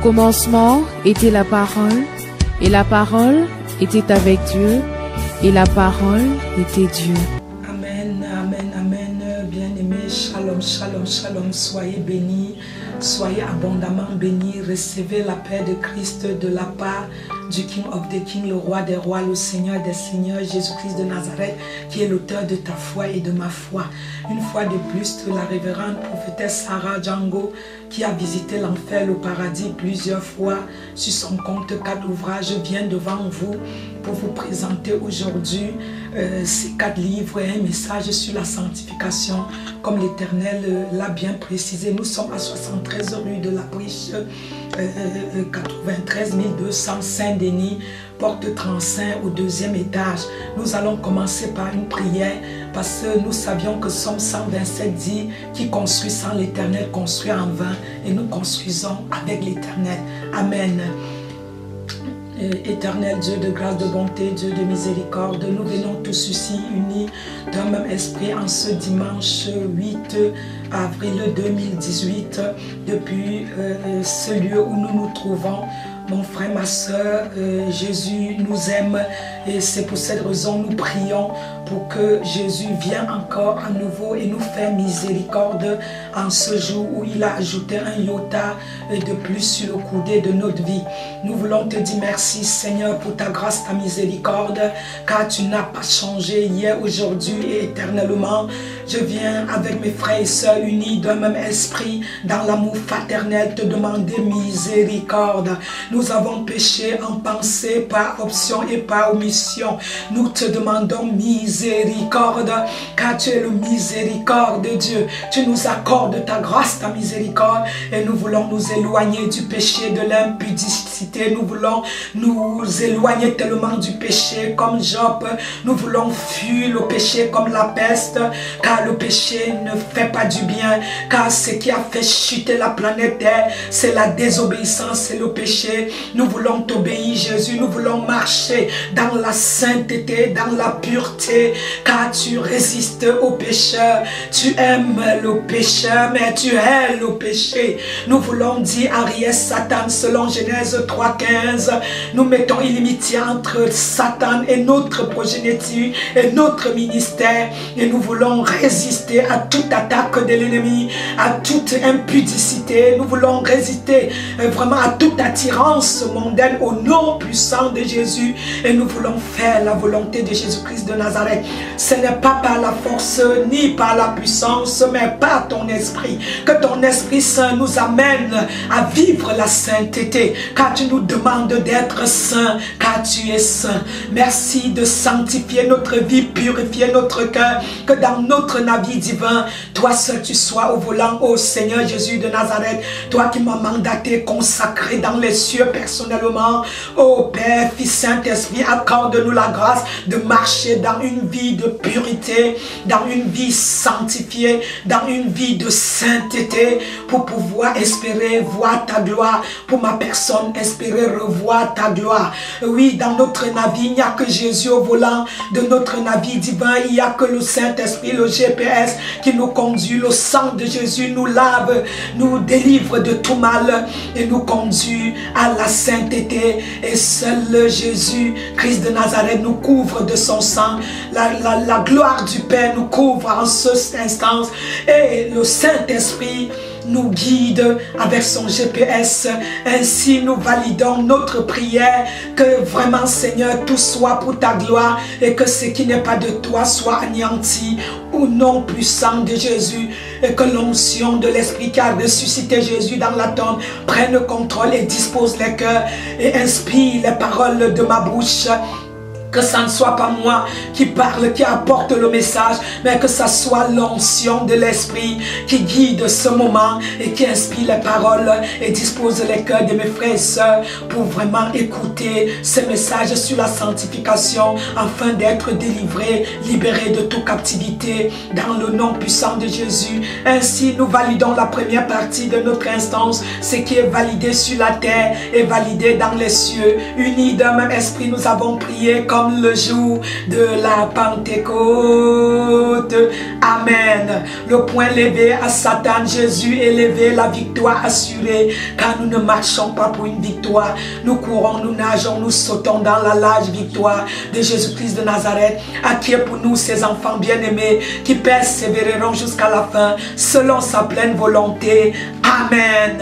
commencement était la parole, et la parole était avec Dieu, et la parole était Dieu. Amen, amen, amen. Bien-aimés, shalom, shalom, shalom. Soyez bénis, soyez abondamment bénis. Recevez la paix de Christ de la part du King of the King, le roi des rois, le Seigneur des seigneurs, Jésus-Christ de Nazareth, qui est l'auteur de ta foi et de ma foi. Une fois de plus, la révérende prophétesse Sarah Django, qui a visité l'enfer, le paradis plusieurs fois sur son compte 4 ouvrages, vient devant vous pour vous présenter aujourd'hui ces 4 livres et un message sur la sanctification, comme l'Éternel l'a bien précisé. Nous sommes à 73 rue de la Briche, 93 200 Saint-Denis, porte 35 au 2e étage. Nous allons commencer par une prière parce que nous savions que Somme 127 dit qui construit sans l'Éternel construit en vain, et nous construisons avec l'Éternel. Amen. Éternel Dieu de grâce, de bonté, Dieu de miséricorde, nous venons tous ici unis d'un même esprit en ce dimanche 8 avril 2018 depuis ce lieu où nous nous trouvons. Mon frère, ma soeur, Jésus nous aime et c'est pour cette raison nous prions pour que Jésus vienne encore à nouveau et nous fasse miséricorde en ce jour où il a ajouté un iota de plus sur le coudé de notre vie. Nous voulons te dire merci Seigneur pour ta grâce, ta miséricorde, car tu n'as pas changé hier, aujourd'hui et éternellement. Je viens avec mes frères et sœurs unis d'un même esprit dans l'amour fraternel te demander miséricorde. Nous avons péché en pensée, par option et par omission. Nous te demandons miséricorde, car tu es le miséricorde de Dieu. Tu nous accordes ta grâce, ta miséricorde, et nous voulons nous éloigner du péché, de l'impudicité. Nous voulons nous éloigner tellement du péché comme Job. Nous voulons fuir le péché comme la peste, car le péché ne fait pas du bien, car ce qui a fait chuter la planète Terre, c'est la désobéissance et le péché. Nous voulons t'obéir Jésus, nous voulons marcher dans la sainteté, dans la pureté, car tu résistes au pécheur. Tu aimes le pécheur, mais tu hais le péché. Nous voulons dire Ariès Satan selon Genèse 3:15. Nous mettons inimitié entre Satan et notre progéniture et notre ministère, et nous voulons résister à toute attaque de l'ennemi, à toute impudicité. Nous voulons résister vraiment à toute attirance mondaine au nom puissant de Jésus, et nous voulons faire la volonté de Jésus-Christ de Nazareth. Ce n'est pas par la force ni par la puissance, mais par ton esprit. Que ton Esprit Saint nous amène à vivre la sainteté, car tu nous demandes d'être saints, car tu es saint. Merci de sanctifier notre vie, purifier notre cœur, que dans notre navire divin, toi seul tu sois au volant, ô Seigneur Jésus de Nazareth. Toi qui m'as mandaté, consacré dans les cieux personnellement. Ô Père, Fils, Saint-Esprit, accorde-nous la grâce de marcher dans une vie de pureté, dans une vie sanctifiée, dans une vie de sainteté, pour pouvoir espérer voir ta gloire, pour ma personne espérer revoir ta gloire. Oui, dans notre navire, il n'y a que Jésus au volant de notre navire divin, il n'y a que le Saint-Esprit, le GPS qui nous conduit. Le sang de Jésus nous lave, nous délivre de tout mal et nous conduit à la sainteté. Et seul Jésus, Christ de Nazareth, nous couvre de son sang. La gloire du Père nous couvre en ce instant, et le Saint-Esprit nous guide avec son GPS. Ainsi nous validons notre prière, que vraiment Seigneur tout soit pour ta gloire, et que ce qui n'est pas de toi soit anéanti au nom puissant de Jésus, et que l'onction de l'Esprit qui a ressuscité Jésus dans la tombe prenne contrôle et dispose les cœurs et inspire les paroles de ma bouche. Que ça ne soit pas moi qui parle, qui apporte le message, mais que ça soit l'onction de l'Esprit qui guide ce moment et qui inspire les paroles et dispose les cœurs de mes frères et sœurs pour vraiment écouter ce message sur la sanctification, afin d'être délivrés, libérés de toute captivité dans le nom puissant de Jésus. Ainsi nous validons la première partie de notre instance. Ce qui est validé sur la terre est validé dans les cieux. Unis d'un même esprit, nous avons prié comme comme le jour de la Pentecôte. Amen. Le poing levé à Satan, Jésus élevé, la victoire assurée, car nous ne marchons pas pour une victoire. Nous courons, nous nageons, nous sautons dans la large victoire de Jésus-Christ de Nazareth, à qui est pour nous, ses enfants bien-aimés, qui persévéreront jusqu'à la fin, selon sa pleine volonté. Amen.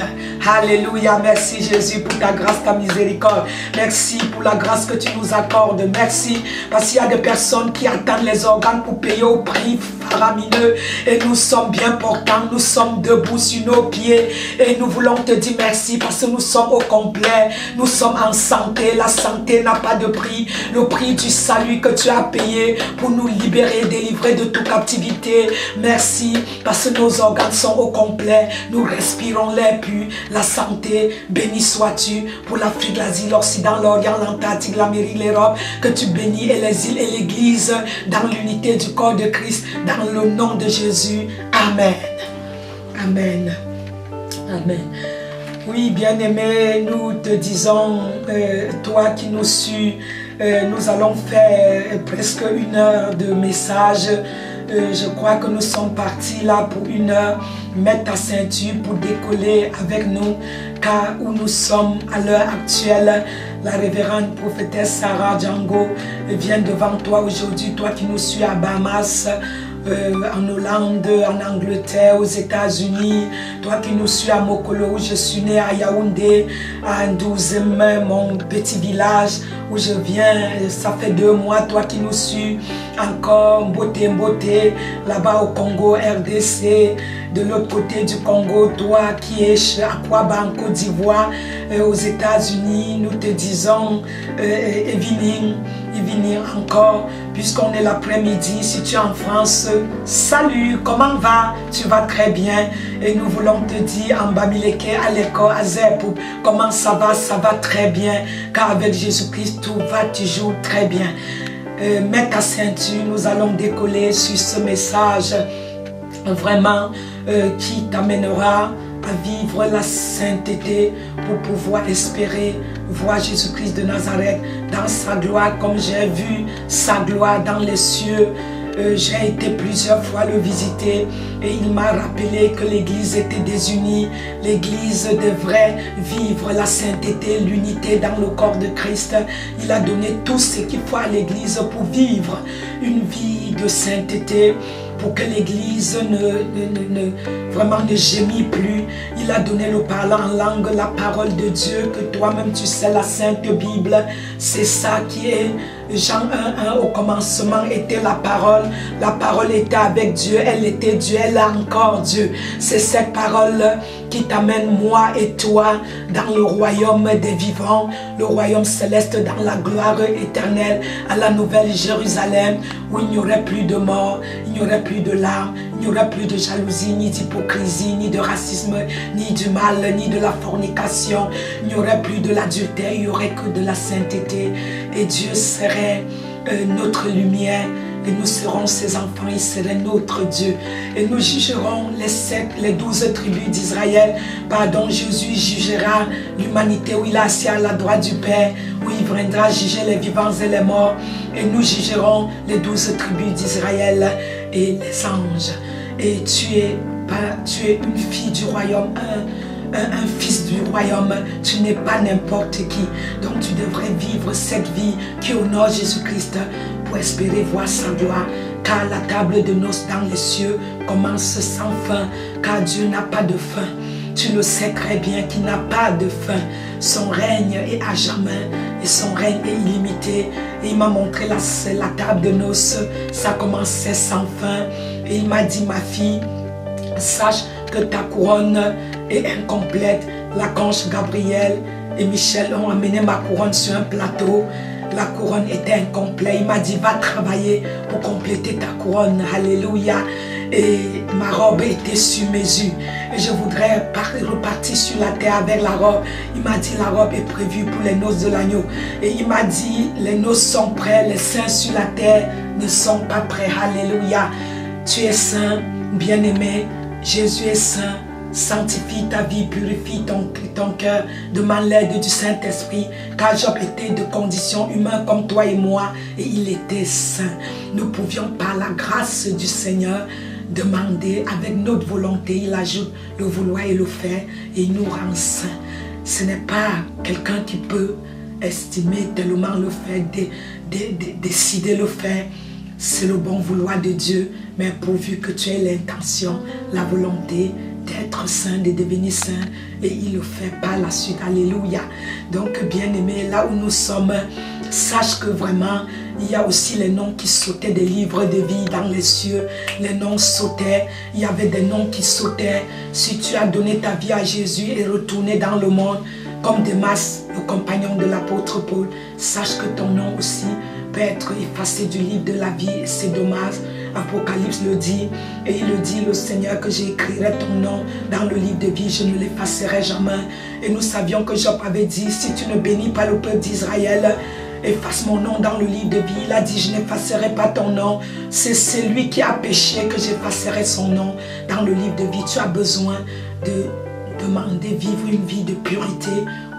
Alléluia. Merci Jésus pour ta grâce, ta miséricorde. Merci pour la grâce que tu nous accordes. Merci parce qu'il y a des personnes qui attendent les organes pour payer au prix faramineux. Et nous sommes bien portants. Nous sommes debout sur nos pieds. Et nous voulons te dire merci parce que nous sommes au complet. Nous sommes en santé. La santé n'a pas de prix. Le prix du salut que tu as payé pour nous libérer, délivrer de toute captivité. Merci parce que nos organes sont au complet. Nous respirons l'air pur, la santé. Béni sois-tu pour l'Afrique, l'Asie, l'Occident, l'Orient, l'Antarctique, l'Amérique, l'Europe. Que tu bénis et les îles et l'Église dans l'unité du corps de Christ, dans le nom de Jésus. Amen. Amen. Amen. Oui, bien-aimé, nous te disons, toi qui nous suis, nous allons faire presque 1 heure de message. Je crois que nous sommes partis là pour 1 heure. Mets ta ceinture pour décoller avec nous, car où nous sommes à l'heure actuelle, la révérende prophétesse Sarah Django vient devant toi aujourd'hui, toi qui nous suis à Bahamas, en Hollande, en Angleterre, aux États-Unis, toi qui nous suis à Mokolo, où je suis né, à Yaoundé, à Ndouzem, mon petit village où je viens, ça fait 2 mois, toi qui nous suis encore, Mboté, là-bas au Congo, RDC, de l'autre côté du Congo, toi qui es à Kwaba, en Côte d'Ivoire, aux États-Unis, nous te disons, Evening encore, puisqu'on est l'après-midi. Si tu es en France, salut, comment va? Tu vas très bien. Et nous voulons te dire en Bamileke, à l'école, à Zepou, comment ça va? Ça va très bien, car avec Jésus-Christ, tout va toujours très bien. Mets ta ceinture, nous allons décoller sur ce message vraiment qui t'amènera à vivre la sainteté pour pouvoir espérer voir Jésus-Christ de Nazareth dans sa gloire, comme j'ai vu sa gloire dans les cieux. J'ai été plusieurs fois le visiter et il m'a rappelé que l'église était désunie. L'église devrait vivre la sainteté, l'unité dans le corps de Christ. Il a donné tout ce qu'il faut à l'église pour vivre une vie de sainteté, pour que l'église vraiment ne gémit plus. Il a donné le parlant en langue, la parole de Dieu, que toi-même tu sais, la Sainte Bible. C'est ça qui est Jean 1:1, au commencement était la parole était avec Dieu, elle était Dieu, elle est encore Dieu. C'est cette parole qui t'amène moi et toi dans le royaume des vivants, le royaume céleste, dans la gloire éternelle, à la nouvelle Jérusalem, où il n'y aurait plus de mort, il n'y aurait plus de larmes, il n'y aurait plus de jalousie, ni d'hypocrisie, ni de racisme, ni du mal, ni de la fornication, il n'y aurait plus de l'adultère, il n'y aurait que de la sainteté. Et Dieu serait notre lumière, et nous serons ses enfants, il serait notre Dieu. Et nous jugerons les 12 tribus d'Israël. Pardon, Jésus jugera l'humanité où il est assis à la droite du Père, où il viendra juger les vivants et les morts. Et nous jugerons les 12 tribus d'Israël et les anges. Et tu es une fille du royaume, un fils du royaume. Tu n'es pas n'importe qui. Donc tu devrais vivre cette vie qui honore Jésus-Christ pour espérer voir sa gloire. Car la table de noces dans les cieux commence sans fin. Car Dieu n'a pas de fin. Tu le sais très bien qu'il n'a pas de fin. Son règne est à jamais et son règne est illimité. Et il m'a montré la table de noces. Ça commençait sans fin. Et il m'a dit, ma fille, sache que ta couronne est incomplète. L'archange Gabriel et Michel ont amené ma couronne sur un plateau. La couronne était incomplète. Il m'a dit, va travailler pour compléter ta couronne. Alléluia. Et ma robe était sur mesure. Et je voudrais repartir sur la terre avec la robe. Il m'a dit, la robe est prévue pour les noces de l'agneau. Et il m'a dit, les noces sont prêts. Les saints sur la terre ne sont pas prêts. Alléluia. Tu es saint, bien-aimé. Jésus est saint. Sanctifie ta vie, purifie ton cœur, demande l'aide du Saint-Esprit, car Job était de condition humaine comme toi et moi, et il était saint. Nous pouvions par la grâce du Seigneur demander avec notre volonté, il ajoute le vouloir et le faire, et il nous rend saints. Ce n'est pas quelqu'un qui peut estimer tellement le faire, décider le faire. C'est le bon vouloir de Dieu, mais pourvu que tu aies l'intention, la volonté d'être saint, de devenir saint, et il le fait par la suite. Alléluia. Donc, bien-aimé, là où nous sommes, sache que vraiment, il y a aussi les noms qui sautaient des livres de vie dans les cieux. Les noms sautaient, il y avait des noms qui sautaient. Si tu as donné ta vie à Jésus et retourné dans le monde, comme Démas, le compagnon de l'apôtre Paul, sache que ton nom aussi peut être effacé du livre de la vie. C'est dommage. Apocalypse le dit, et il le dit, le Seigneur, que j'écrirai ton nom dans le livre de vie, je ne l'effacerai jamais. Et nous savions que Job avait dit, si tu ne bénis pas le peuple d'Israël, efface mon nom dans le livre de vie. Il a dit, je n'effacerai pas ton nom. C'est celui qui a péché que j'effacerai son nom dans le livre de vie. Tu as besoin de demander, vivre une vie de pureté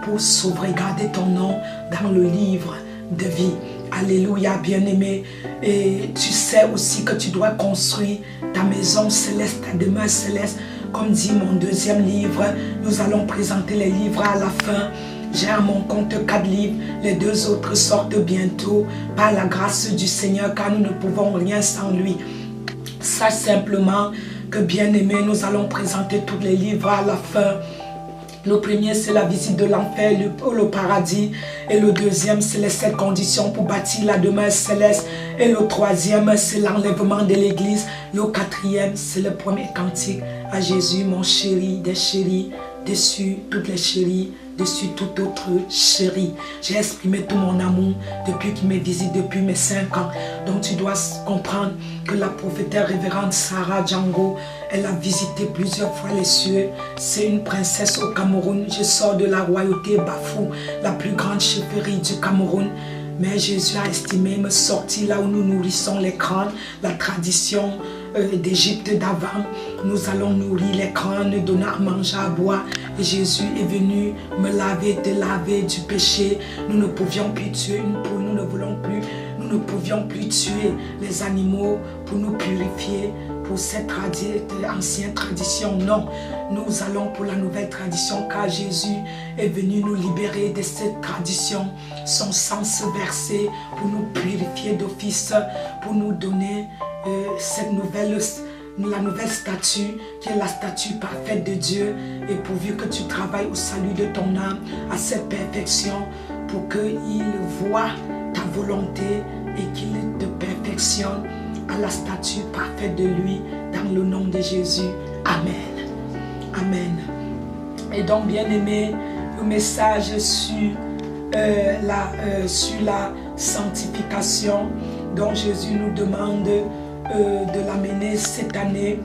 pour sauvegarder ton nom dans le livre de vie. Alléluia, bien-aimé. Et tu sais aussi que tu dois construire ta maison céleste, ta demeure céleste. Comme dit mon deuxième livre, nous allons présenter les livres à la fin. J'ai à mon compte 4 livres, les 2 autres sortent bientôt par la grâce du Seigneur, car nous ne pouvons rien sans lui. Sache simplement que, bien-aimé, nous allons présenter tous les livres à la fin. Le premier, c'est la visite de l'enfer, le paradis. Et le deuxième, c'est les 7 conditions pour bâtir la demeure céleste. Et le troisième, c'est l'enlèvement de l'église. Le quatrième, c'est le premier cantique à Jésus, mon chéri, des chéris, dessus toutes les chéries, dessus toute autre chérie. J'ai exprimé tout mon amour depuis qu'il me visite, depuis mes 5 ans. Donc tu dois comprendre que la prophétesse révérende Sarah Django, elle a visité plusieurs fois les cieux. C'est une princesse au Cameroun. Je sors de la royauté Bafou, la plus grande chefferie du Cameroun. Mais Jésus a estimé me sortir là où nous nourrissons les crânes, la tradition d'Égypte d'avant. Nous allons nourrir les crânes, donner à manger, à boire. Et Jésus est venu me laver, te laver du péché. Nous ne pouvions plus tuer une poule, nous ne pouvions plus tuer les animaux pour nous purifier. Pour cette ancienne tradition, non. Nous allons pour la nouvelle tradition, car Jésus est venu nous libérer de cette tradition. Son sang se versé pour nous purifier d'office, pour nous donner la nouvelle statue, qui est la statue parfaite de Dieu. Et pourvu que tu travailles au salut de ton âme, à cette perfection, pour qu'il voie ta volonté et qu'il te perfectionne à la statue parfaite de lui, dans le nom de Jésus. Amen. Amen. Et donc, bien-aimé, le message sur la sanctification, dont Jésus nous demande de l'amener cette année,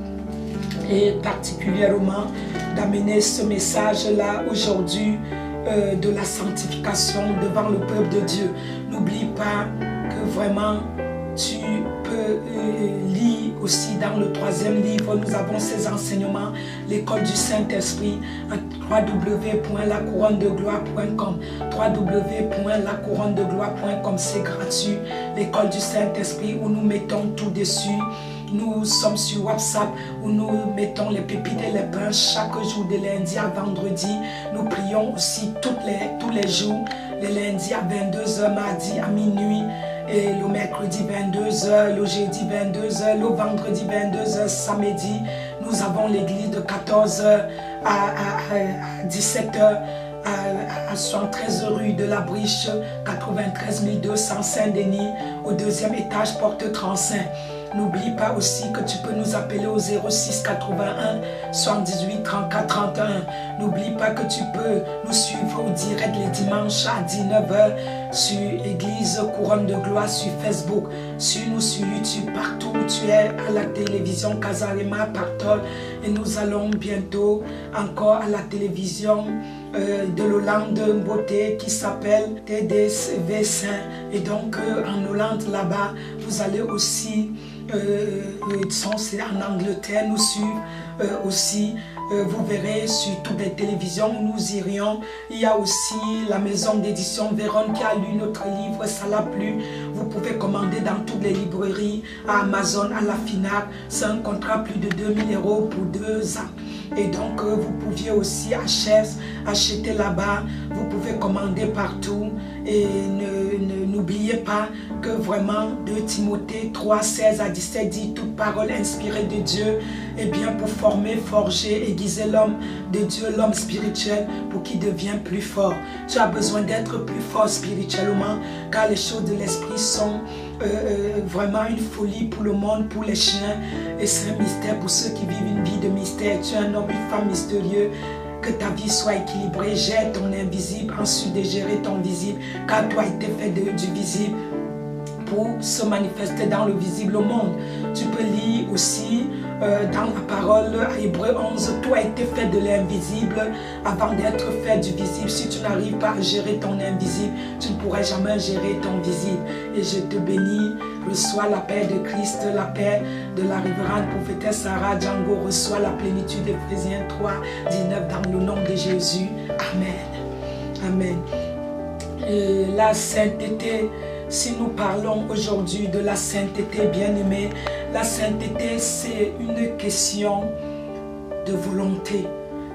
et particulièrement d'amener ce message-là aujourd'hui de la sanctification devant le peuple de Dieu. N'oublie pas que vraiment tu peux lire aussi dans le 3e livre, nous avons ces enseignements, l'école du Saint-Esprit, à www.lacouronnedegloire.com, www.lacouronnedegloire.com, c'est gratuit, l'école du Saint-Esprit où nous mettons tout dessus. Nous sommes sur WhatsApp où nous mettons les pépites et les pains chaque jour de lundi à vendredi. Nous prions aussi tous les jours, le lundi à 22h, mardi à minuit, et le mercredi 22h, le jeudi 22h, le vendredi 22h, samedi. Nous avons l'église de 14h à 17h à 73 rue de la Briche, 93 200 Saint-Denis, au 2e étage, porte 35. N'oublie pas aussi que tu peux nous appeler au 06 81 78 34 31. N'oublie pas que tu peux nous suivre au direct les dimanches à 19h sur Église Couronne de Gloire, sur Facebook, suis-nous sur YouTube, partout où tu es, à la télévision Kazarema Partol. Et nous allons bientôt encore à la télévision de l'Hollande Beauté qui s'appelle TDV Saint. Et donc en Hollande là-bas, vous allez aussi, c'est en Angleterre, nous suivre aussi. Vous verrez sur toutes les télévisions où nous irions. Il y a aussi la maison d'édition Véron qui a lu notre livre, ça l'a plu. Vous pouvez commander dans toutes les librairies, à Amazon, à la FINAC. C'est un contrat plus de 2000 € pour 2 ans. Et donc vous pouviez aussi acheter là-bas. Vous pouvez commander partout. Et n'oubliez pas que vraiment 2 Timothée 3, 16 à 17 dit toute parole inspirée de Dieu est bien pour former, forger, aiguiser l'homme de Dieu, l'homme spirituel, pour qu'il devienne plus fort. Tu as besoin d'être plus fort spirituellement, car les choses de l'esprit sont vraiment une folie pour le monde, pour les chiens, et c'est un mystère pour ceux qui vivent une vie de mystère. Tu es un homme, une femme mystérieux. Que ta vie soit équilibrée, gère ton invisible, ensuite de gérer ton visible, car toi été fait du visible pour se manifester dans le visible au monde. Tu peux lire aussi dans la parole à Hébreux 11, tout a été fait de l'invisible avant d'être fait du visible. Si tu n'arrives pas à gérer ton invisible, tu ne pourras jamais gérer ton visible. Et je te bénis, reçois la paix de Christ, la paix de la révérende prophétesse Sarah Django, reçois la plénitude d'Éphésiens 3, 19 dans le nom de Jésus. Amen. Amen. La sainteté. Si nous parlons aujourd'hui de la sainteté, bien-aimée, la sainteté, c'est une question de volonté.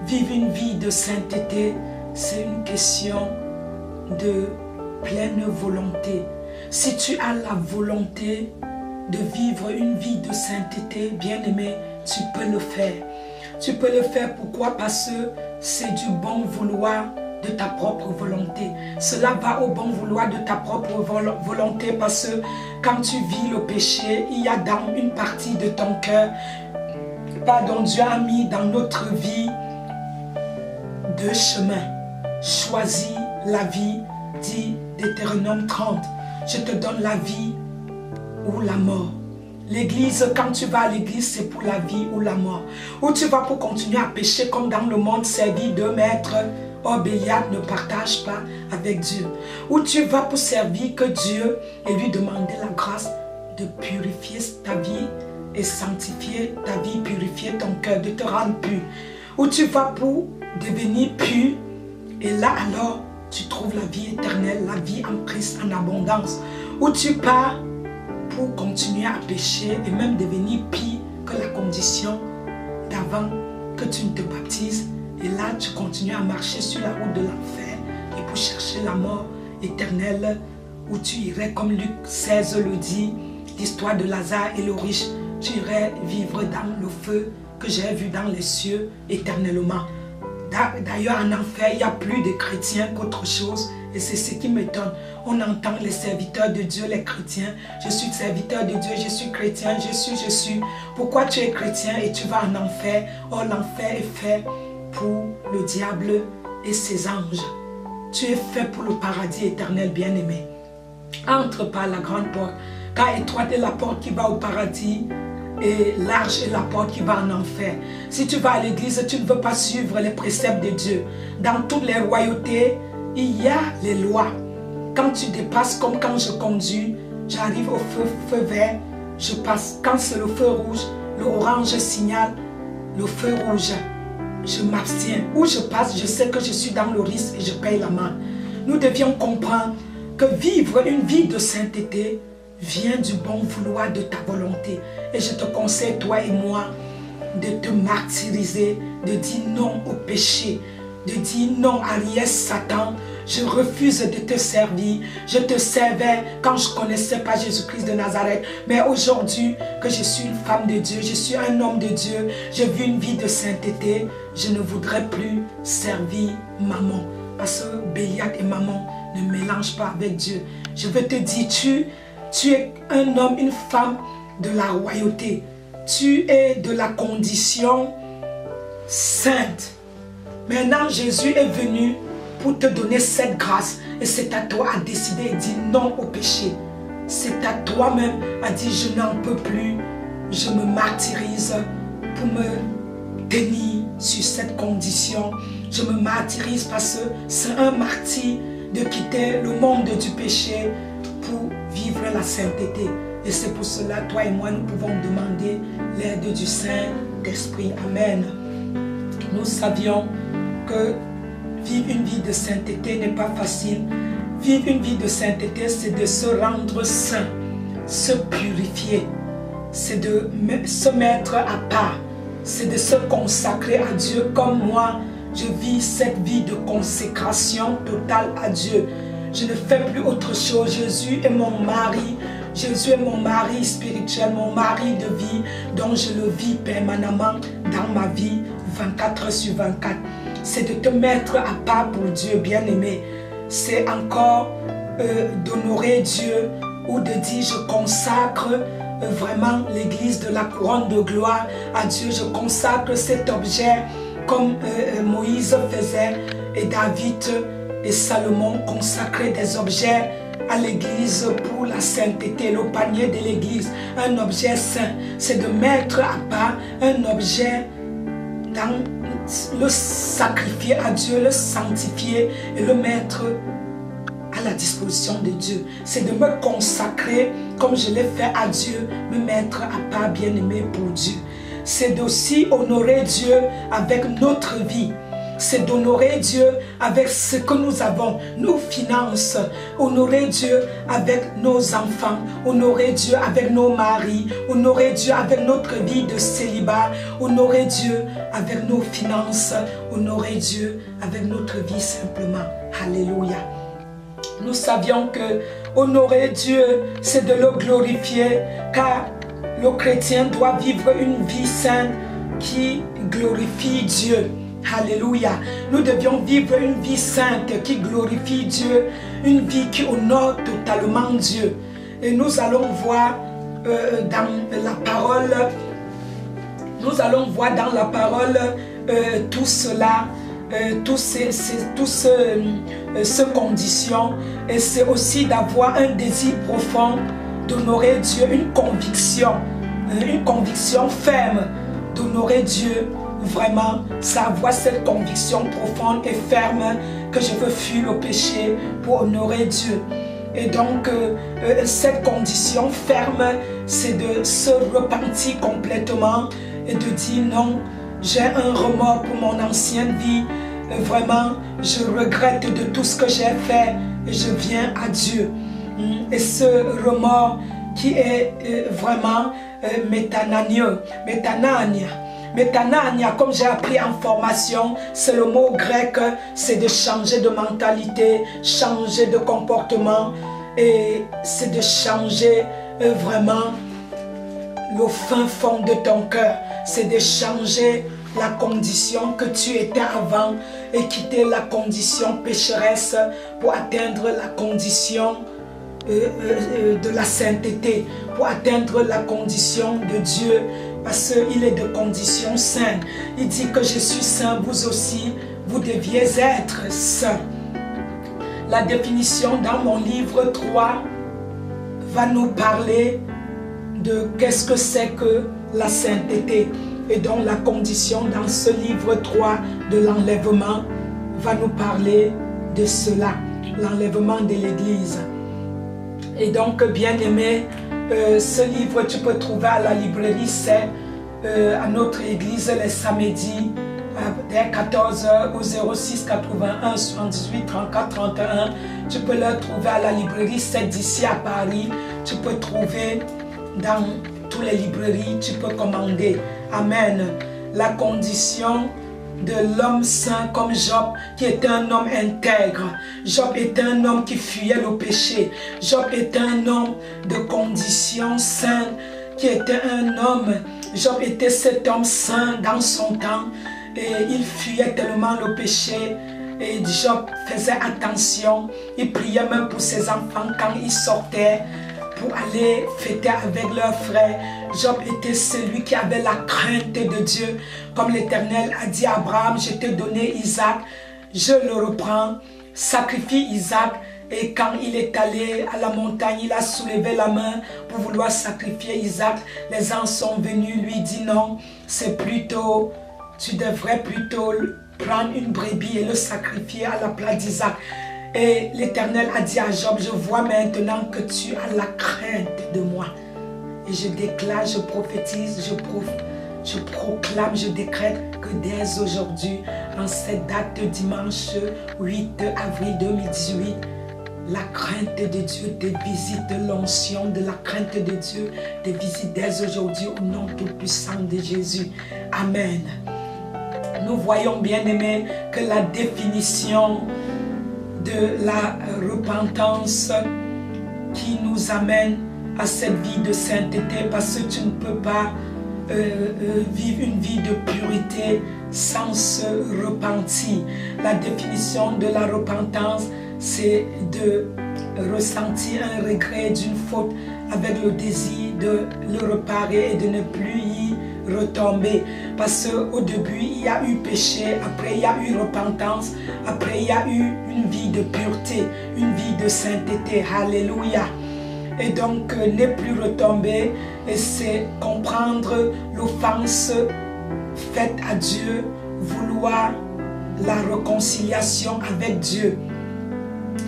Vivre une vie de sainteté, c'est une question de pleine volonté. Si tu as la volonté de vivre une vie de sainteté, bien-aimé, tu peux le faire. Tu peux le faire, pourquoi? Parce que c'est du bon vouloir de ta propre volonté. Cela va au bon vouloir de ta propre volonté, parce que quand tu vis le péché, il y a dans une partie de ton cœur, Dieu a mis dans notre vie 2 chemins. Choisis la vie, dit Deutéronome 30. Je te donne la vie ou la mort. L'église, quand tu vas à l'église, c'est pour la vie ou la mort. Ou tu vas pour continuer à pécher comme dans le monde, servir 2 maîtres. Or, Béliat ne partage pas avec Dieu. Ou tu vas pour servir que Dieu et lui demander la grâce de purifier ta vie et sanctifier ta vie, purifier ton cœur, de te rendre pur. Ou tu vas pour devenir pur et là alors tu trouves la vie éternelle, la vie en Christ en abondance. Ou tu pars pour continuer à pécher et même devenir pire que la condition d'avant que tu ne te baptises. Et là, tu continues à marcher sur la route de l'enfer et pour chercher la mort éternelle, où tu irais, comme Luc 16 le dit, l'histoire de Lazare et le riche, tu irais vivre dans le feu que j'ai vu dans les cieux éternellement. D'ailleurs, en enfer, il y a plus de chrétiens qu'autre chose. Et c'est ce qui m'étonne. On entend les serviteurs de Dieu, les chrétiens. Je suis serviteur de Dieu, je suis chrétien, je suis. Pourquoi tu es chrétien et tu vas en enfer? Or, l'enfer est fait pour le diable et ses anges. Tu es fait pour le paradis éternel, bien-aimé. Entre par la grande porte, car étroite est la porte qui va au paradis et large est la porte qui va en enfer. Si tu vas à l'église, tu ne veux pas suivre les préceptes de Dieu. Dans toutes les royautés, il y a les lois. Quand tu dépasses, comme quand je conduis, j'arrive au feu vert, je passe. Quand c'est le feu rouge, le orange signale le feu rouge. Je m'abstiens. Où je passe, je sais que je suis dans le risque et je paye l'amende. Nous devions comprendre que vivre une vie de sainteté vient du bon vouloir de ta volonté. Et je te conseille, toi et moi, de te martyriser, de dire non au péché, de dire non à rien, Satan. Je refuse de te servir. Je te servais quand je ne connaissais pas Jésus-Christ de Nazareth. Mais aujourd'hui, que je suis une femme de Dieu, je suis un homme de Dieu, je vis une vie de sainteté, je ne voudrais plus servir maman. Parce que Béliat et maman ne mélangent pas avec Dieu. Je veux te dire, tu es un homme, une femme de la royauté. Tu es de la condition sainte. Maintenant, Jésus est venu pour te donner cette grâce. Et c'est à toi à décider et dire non au péché. C'est à toi-même à dire je n'en peux plus. Je me martyrise pour me tenir sur cette condition. Je me martyrise parce que c'est un martyr de quitter le monde du péché pour vivre la sainteté. Et c'est pour cela, toi et moi, nous pouvons demander l'aide du Saint-Esprit. Amen. Nous savions que vivre une vie de sainteté n'est pas facile. Vivre une vie de sainteté, c'est de se rendre saint, se purifier, c'est de se mettre à part, c'est de se consacrer à Dieu. Comme moi, je vis cette vie de consécration totale à Dieu. Je ne fais plus autre chose. Jésus est mon mari. Jésus est mon mari spirituel, mon mari de vie, dont je le vis permanemment dans ma vie 24 heures sur 24. C'est de te mettre à part pour Dieu, bien-aimé. C'est encore d'honorer Dieu ou de dire je consacre vraiment l'église de la couronne de gloire à Dieu. Je consacre cet objet comme Moïse faisait et David et Salomon consacraient des objets à l'église pour la sainteté, le panier de l'église. Un objet saint, c'est de mettre à part un objet dans le sacrifier à Dieu, le sanctifier et le mettre à la disposition de Dieu. C'est de me consacrer comme je l'ai fait à Dieu, me mettre à part, bien-aimé, pour Dieu. C'est d'aussi honorer Dieu avec notre vie. C'est d'honorer Dieu avec ce que nous avons, nos finances, honorer Dieu avec nos enfants, honorer Dieu avec nos maris, honorer Dieu avec notre vie de célibat, honorer Dieu avec nos finances, honorer Dieu avec notre vie simplement. Alléluia. Nous savions que honorer Dieu, c'est de le glorifier, car le chrétien doit vivre une vie sainte qui glorifie Dieu. Alléluia. Nous devions vivre une vie sainte qui glorifie Dieu, une vie qui honore totalement Dieu. Et nous allons voir dans la parole, tout cela, toutes ces conditions. Et c'est aussi d'avoir un désir profond d'honorer Dieu, une conviction ferme d'honorer Dieu. Vraiment, savoir cette conviction profonde et ferme que je veux fuir le péché pour honorer Dieu. Et donc, cette condition ferme, c'est de se repentir complètement et de dire non, j'ai un remords pour mon ancienne vie. Vraiment, je regrette de tout ce que j'ai fait et je viens à Dieu. Et ce remords qui est vraiment métanania. Métanania, comme j'ai appris en formation, c'est le mot grec, c'est de changer de mentalité, changer de comportement et c'est de changer vraiment le fin fond de ton cœur. C'est de changer la condition que tu étais avant et quitter la condition pécheresse pour atteindre la condition de la sainteté, pour atteindre la condition de Dieu, parce qu'il est de condition sainte. Il dit que je suis saint, vous aussi, vous deviez être saint. La définition dans mon livre 3 va nous parler de qu'est-ce que c'est que la sainteté. Et donc la condition dans ce livre 3 de l'enlèvement va nous parler de cela, l'enlèvement de l'Église. Et donc, bien-aimé, ce livre, tu peux trouver à la librairie, c'est à notre église les samedis, dès 14h au 06 81 78 34 31. Tu peux le trouver à la librairie, c'est d'ici à Paris. Tu peux trouver dans toutes les librairies, tu peux commander. Amen. La condition de l'homme saint comme Job, qui était un homme intègre. Job était un homme qui fuyait le péché. Job était un homme de condition sainte, qui était un homme. Job était cet homme saint dans son temps et il fuyait tellement le péché. Et Job faisait attention, il priait même pour ses enfants quand ils sortaient pour aller fêter avec leurs frères. Job était celui qui avait la crainte de Dieu. Comme l'Éternel a dit à Abraham, je t'ai donné Isaac, je le reprends. Sacrifie Isaac. Et quand il est allé à la montagne, il a soulevé la main pour vouloir sacrifier Isaac. Les anges sont venus lui dire non, c'est plutôt, tu devrais plutôt prendre une brebis et le sacrifier à la place d'Isaac. Et l'Éternel a dit à Job, je vois maintenant que tu as la crainte de moi. Et je déclare, je prophétise, je proclame, je décrète que dès aujourd'hui, en cette date de dimanche 8 avril 2018, la crainte de Dieu te visite, l'onction de la crainte de Dieu te visite dès aujourd'hui au nom tout-puissant de Jésus. Amen. Nous voyons, bien-aimés, que la définition de la repentance qui nous amène à cette vie de sainteté, parce que tu ne peux pas vivre une vie de pureté sans se repentir. La définition de la repentance, c'est de ressentir un regret d'une faute avec le désir de le réparer et de ne plus y retomber. Parce qu'au début, il y a eu péché, après il y a eu repentance, après il y a eu une vie de pureté, une vie de sainteté. Alléluia. Et donc, ne plus retomber, et c'est comprendre l'offense faite à Dieu, vouloir la réconciliation avec Dieu.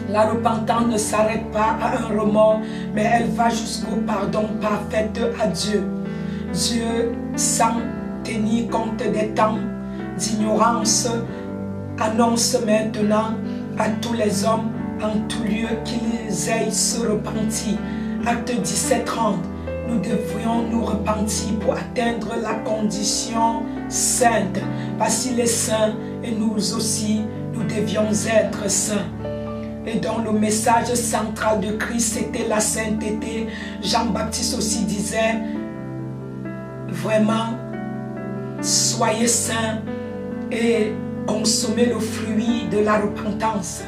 La repentance ne s'arrête pas à un remords, mais elle va jusqu'au pardon parfait à Dieu. Dieu, sans tenir compte des temps d'ignorance, annonce maintenant à tous les hommes en tout lieu qu'ils aillent se repentir. Acte 17:30, nous devrions nous repentir pour atteindre la condition sainte, parce qu'il est saint et nous aussi, nous devions être saints. Et donc le message central de Christ, c'était la sainteté. Jean-Baptiste aussi disait, vraiment, soyez saints et consommez le fruit de la repentance.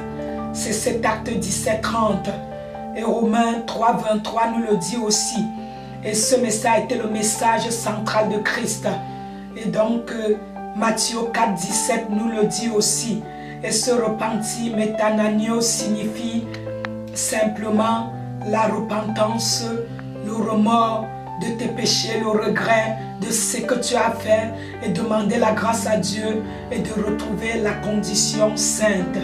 C'est cet acte 17:30. Et Romains 3:23 nous le dit aussi. Et ce message était le message central de Christ. Et donc Matthieu 4:17 nous le dit aussi. Et se repentir, métanagno, signifie simplement la repentance, le remords de tes péchés, le regret de ce que tu as fait et demander la grâce à Dieu et de retrouver la condition sainte.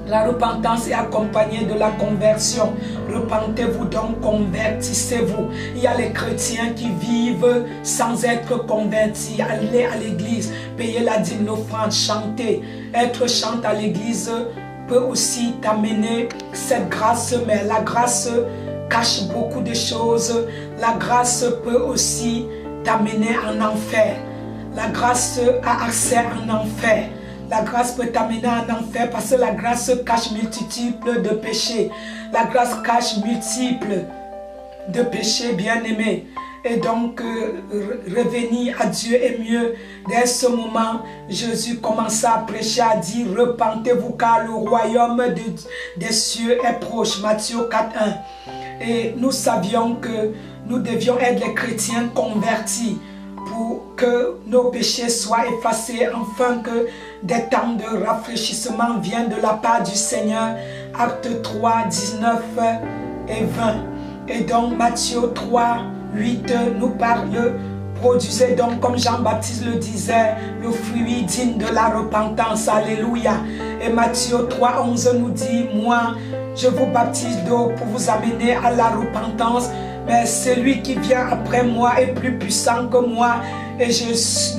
La repentance est accompagnée de la conversion. Repentez-vous donc, convertissez-vous. Il y a les chrétiens qui vivent sans être convertis. Aller à l'église, payer la dîme, l'offrande, chanter. Être chante à l'église peut aussi t'amener cette grâce, mais la grâce cache beaucoup de choses. La grâce peut aussi t'amener en enfer. La grâce a accès en enfer. La grâce peut t'amener en enfer parce que la grâce cache multitude de péchés. La grâce cache multiples de péchés, bien-aimés. Et donc, revenir à Dieu est mieux. Dès ce moment, Jésus commença à prêcher, à dire, repentez-vous car le royaume des cieux est proche. Matthieu 4:1. Et nous savions que nous devions être les chrétiens convertis pour que nos péchés soient effacés, afin que des temps de rafraîchissement viennent de la part du Seigneur. Acte 3, 19 et 20. Et donc Matthieu 3, 8 nous parle, produisez donc comme Jean-Baptiste le disait, le fruit digne de la repentance. Alléluia. Et Matthieu 3, 11 nous dit, moi je vous baptise d'eau pour vous amener à la repentance, mais celui qui vient après moi est plus puissant que moi et je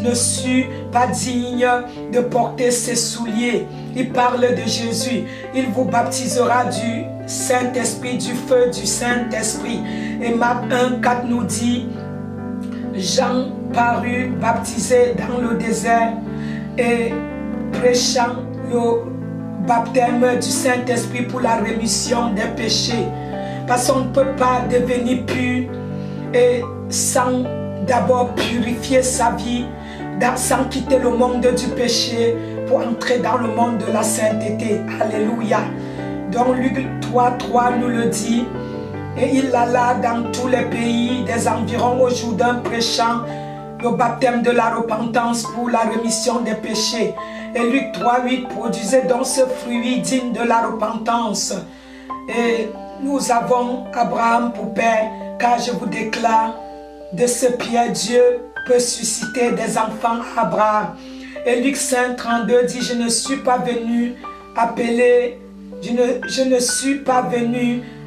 ne suis pas digne de porter ses souliers. Il parle de Jésus. Il vous baptisera du Saint-Esprit, du feu du Saint-Esprit. Et Marc 1:4 nous dit, Jean parut baptisé dans le désert et prêchant le baptême du Saint-Esprit pour la rémission des péchés. Parce qu'on ne peut pas devenir pur et sans d'abord purifier sa vie, sans quitter le monde du péché pour entrer dans le monde de la sainteté. Alléluia. Donc Luc 3:3 nous le dit. Et il alla dans tous les pays des environs au Jourdain prêchant le baptême de la repentance pour la rémission des péchés. Et Luc 3:8, produisez donc ce fruit digne de la repentance. Et nous avons Abraham pour père, car je vous déclare, de ce pierre, Dieu peut susciter des enfants à Abraham. Et Luc 5:32 dit, je ne suis pas venu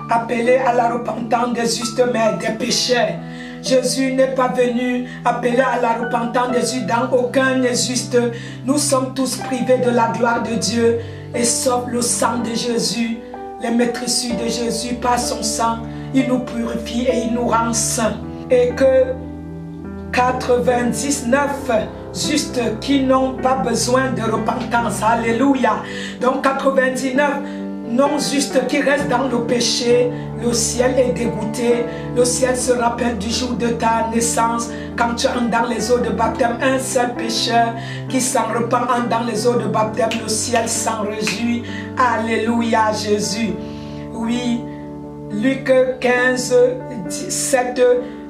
appeler à la repentance des justes, mais des pécheurs. Jésus n'est pas venu appeler à la repentance des justes, dans aucun n'est juste. Nous sommes tous privés de la gloire de Dieu, et sauf le sang de Jésus, les maîtresses de Jésus, par son sang, il nous purifie et il nous rend saints. Et que 99 justes qui n'ont pas besoin de repentance, alléluia. Donc 99 non justes qui restent dans le péché, le ciel est dégoûté. Le ciel se rappelle du jour de ta naissance, quand tu entres dans les eaux de baptême. Un seul pécheur qui s'en repent entre dans les eaux de baptême, le ciel s'en réjouit. Alléluia Jésus. Oui, Luc 15:7.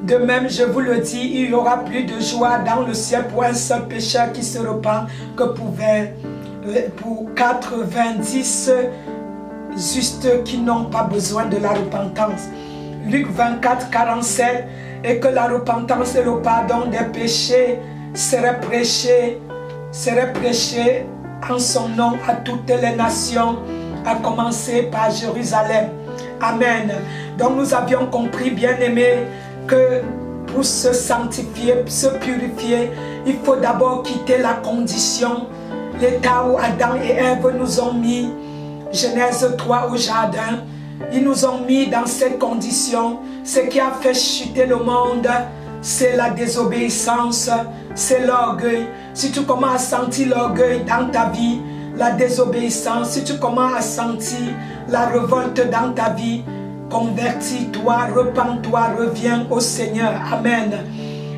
De même, je vous le dis, il y aura plus de joie dans le ciel pour un seul pécheur qui se repent que pour 90 justes qui n'ont pas besoin de la repentance. Luc 24:47, et que la repentance et le pardon des péchés seraient prêchés en son nom à toutes les nations, à commencer par Jérusalem. Amen. Donc nous avions compris, bien-aimés, que pour se sanctifier, se purifier, il faut d'abord quitter la condition, l'état où Adam et Ève nous ont mis. Genèse 3 au jardin, ils nous ont mis dans cette condition. Ce qui a fait chuter le monde, c'est la désobéissance, c'est l'orgueil. Si tu commences à sentir l'orgueil dans ta vie, la désobéissance, si tu commences à sentir la révolte dans ta vie, convertis-toi, repens-toi, reviens au Seigneur. Amen.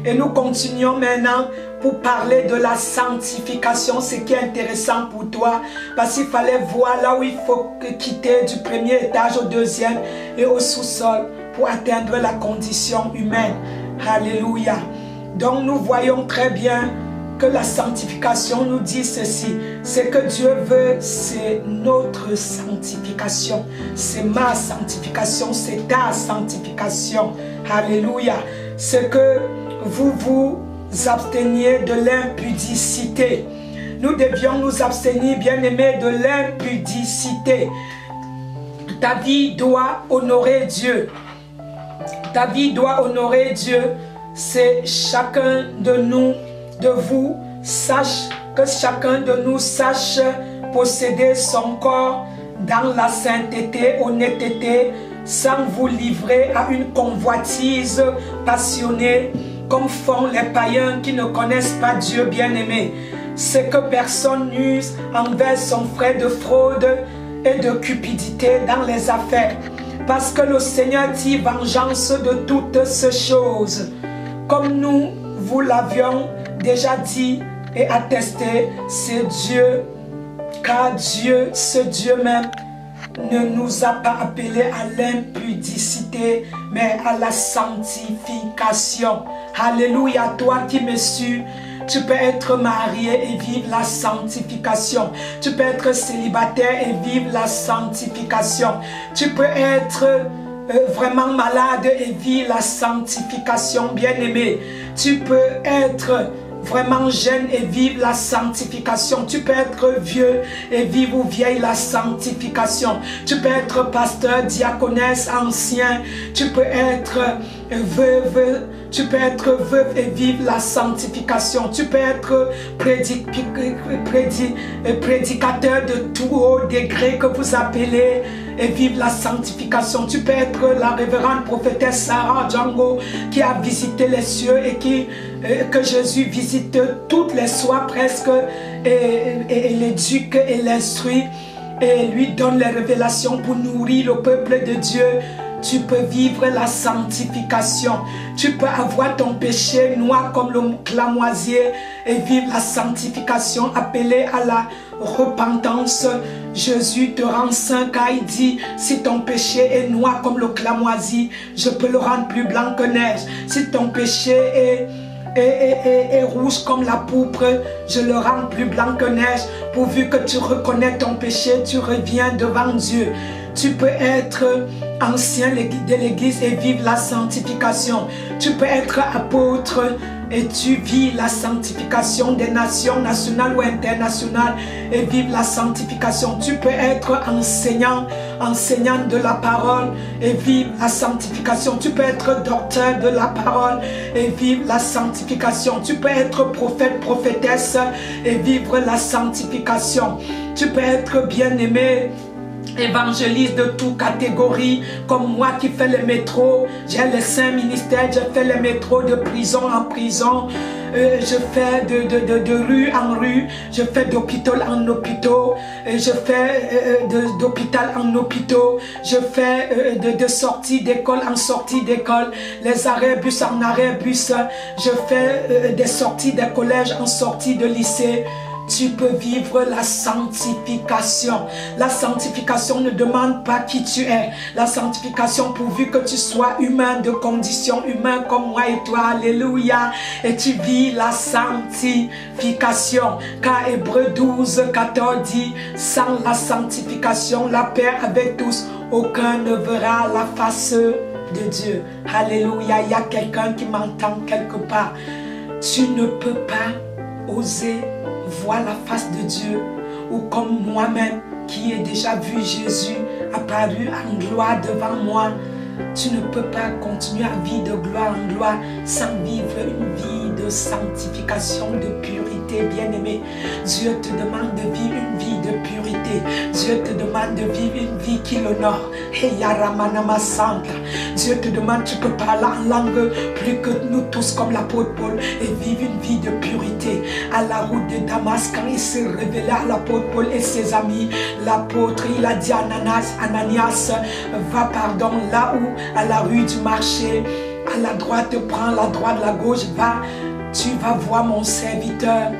Et nous continuons maintenant pour parler de la sanctification, ce qui est intéressant pour toi, parce qu'il fallait voir là où il faut quitter du premier étage au deuxième et au sous-sol pour atteindre la condition humaine. Alléluia. Donc nous voyons très bien que la sanctification nous dit ceci. Ce que Dieu veut, c'est notre sanctification. C'est ma sanctification, c'est ta sanctification. Alléluia. C'est que vous vous absteniez de l'impudicité. Nous devions nous abstenir, bien-aimés, de l'impudicité. Ta vie doit honorer Dieu. Ta vie doit honorer Dieu. C'est chacun de nous, de vous, que chacun de nous sache posséder son corps dans la sainteté, honnêteté, sans vous livrer à une convoitise passionnée, comme font les païens qui ne connaissent pas Dieu, bien-aimé. C'est que personne n'use envers son frère de fraude et de cupidité dans les affaires, parce que le Seigneur tire vengeance de toutes ces choses. Comme nous vous l'avions déjà dit et attesté, c'est Dieu, car Dieu, ce Dieu même, ne nous a pas appelés à l'impudicité, mais à la sanctification. Alléluia, toi qui me suis, tu peux être marié et vivre la sanctification. Tu peux être célibataire et vivre la sanctification. Tu peux être vraiment malade et vivre la sanctification, bien-aimé. Tu peux être vraiment jeune et vivre la sanctification. Tu peux être vieux et vivre ou vieille la sanctification. Tu peux être pasteur, diaconesse, ancien. Tu peux être veuve. Tu peux être veuve et vivre la sanctification. Tu peux être prédicateur de tout haut degré que vous appelez et vivre la sanctification. Tu peux être la révérende prophétesse Sarah Django qui a visité les cieux et que Jésus visite toutes les soirs presque et l'éduque et l'instruit et lui donne les révélations pour nourrir le peuple de Dieu. Tu peux vivre la sanctification. Tu peux avoir ton péché noir comme le clamoisier et vivre la sanctification, appelée à la repentance. Jésus te rend saint car il dit, si ton péché est noir comme le clamoisi, je peux le rendre plus blanc que neige. Si ton péché est est rouge comme la pourpre, je le rends plus blanc que neige. Pourvu que tu reconnais ton péché, tu reviens devant Dieu. Tu peux être ancien de l'Église et vivre la sanctification. Tu peux être apôtre et tu vis la sanctification des nations nationales ou internationales et vivre la sanctification. Tu peux être enseignant de la parole et vivre la sanctification. Tu peux être docteur de la parole et vivre la sanctification. Tu peux être prophète, prophétesse et vivre la sanctification. Tu peux être bien-aimé, évangéliste de toute catégorie, comme moi qui fais le métro. J'ai les 5 ministères, je fais le métro de prison en prison. Je fais de rue en rue, je fais d'hôpital en hôpital, je fais d'hôpital en hôpital, je fais de sortie d'école en sortie d'école, les arrêts bus en arrêt bus, je fais des sorties de collège en sortie de lycée. Tu peux vivre la sanctification. La sanctification ne demande pas qui tu es. La sanctification, pourvu que tu sois humain, de condition humaine comme moi et toi. Alléluia. Et tu vis la sanctification. Car Hébreux 12, 14 dit, sans la sanctification, la paix avec tous, aucun ne verra la face de Dieu. Alléluia. Il y a quelqu'un qui m'entend quelque part. Tu ne peux pas oser voir la face de Dieu, ou comme moi-même qui ai déjà vu Jésus apparu en gloire devant moi. Tu ne peux pas continuer à vivre de gloire en gloire sans vivre une vie de sanctification, de purité, bien-aimé. Dieu te demande de vivre une vie de purité. Dieu te demande de vivre une vie qui l'honore. Dieu te demande, tu peux parler en langue plus que nous tous comme l'apôtre Paul et vivre une vie de purité. À la route de Damas, quand il s'est révélé à l'apôtre Paul et ses amis, l'apôtre, il a dit à Ananias, va pardon là où à la rue du marché, à la droite, prends la droite, la gauche, va, tu vas voir mon serviteur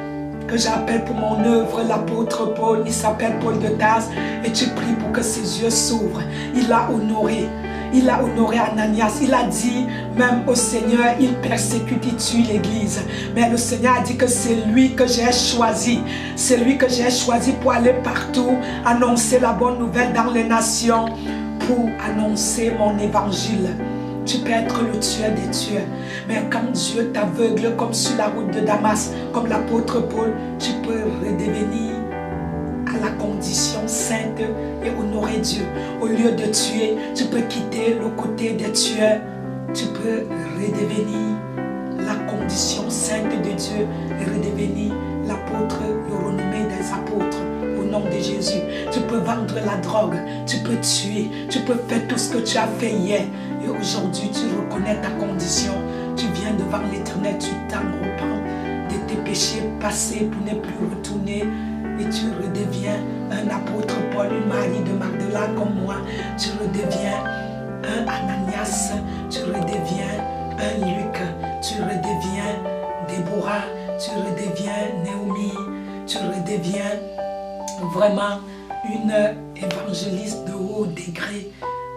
que j'appelle pour mon œuvre, l'apôtre Paul. Il s'appelle Paul de Tarse et tu pries pour que ses yeux s'ouvrent. Il a honoré Ananias. Il a dit même au Seigneur, il persécute, il tue l'église. Mais le Seigneur a dit que c'est lui que j'ai choisi. C'est lui que j'ai choisi pour aller partout, annoncer la bonne nouvelle dans les nations, pour annoncer mon évangile. Tu peux être le tueur des tueurs, mais quand Dieu t'aveugle comme sur la route de Damas, comme l'apôtre Paul, tu peux redevenir à la condition sainte et honorer Dieu. Au lieu de tuer, tu peux quitter le côté des tueurs. Tu peux redevenir la condition sainte de Dieu et redevenir l'apôtre, le renommé des apôtres. Au nom de Jésus, tu peux vendre la drogue, tu peux tuer, tu peux faire tout ce que tu as fait hier. Et aujourd'hui, tu reconnais ta condition. Tu viens devant l'Éternel, tu t'en repens de tes péchés passés pour ne plus retourner. Et tu redeviens un apôtre Paul, une Marie de Magdala comme moi. Tu redeviens un Ananias, tu redeviens un Luc, tu redeviens Déborah, tu redeviens Naomi, tu redeviens vraiment une évangéliste de haut degré,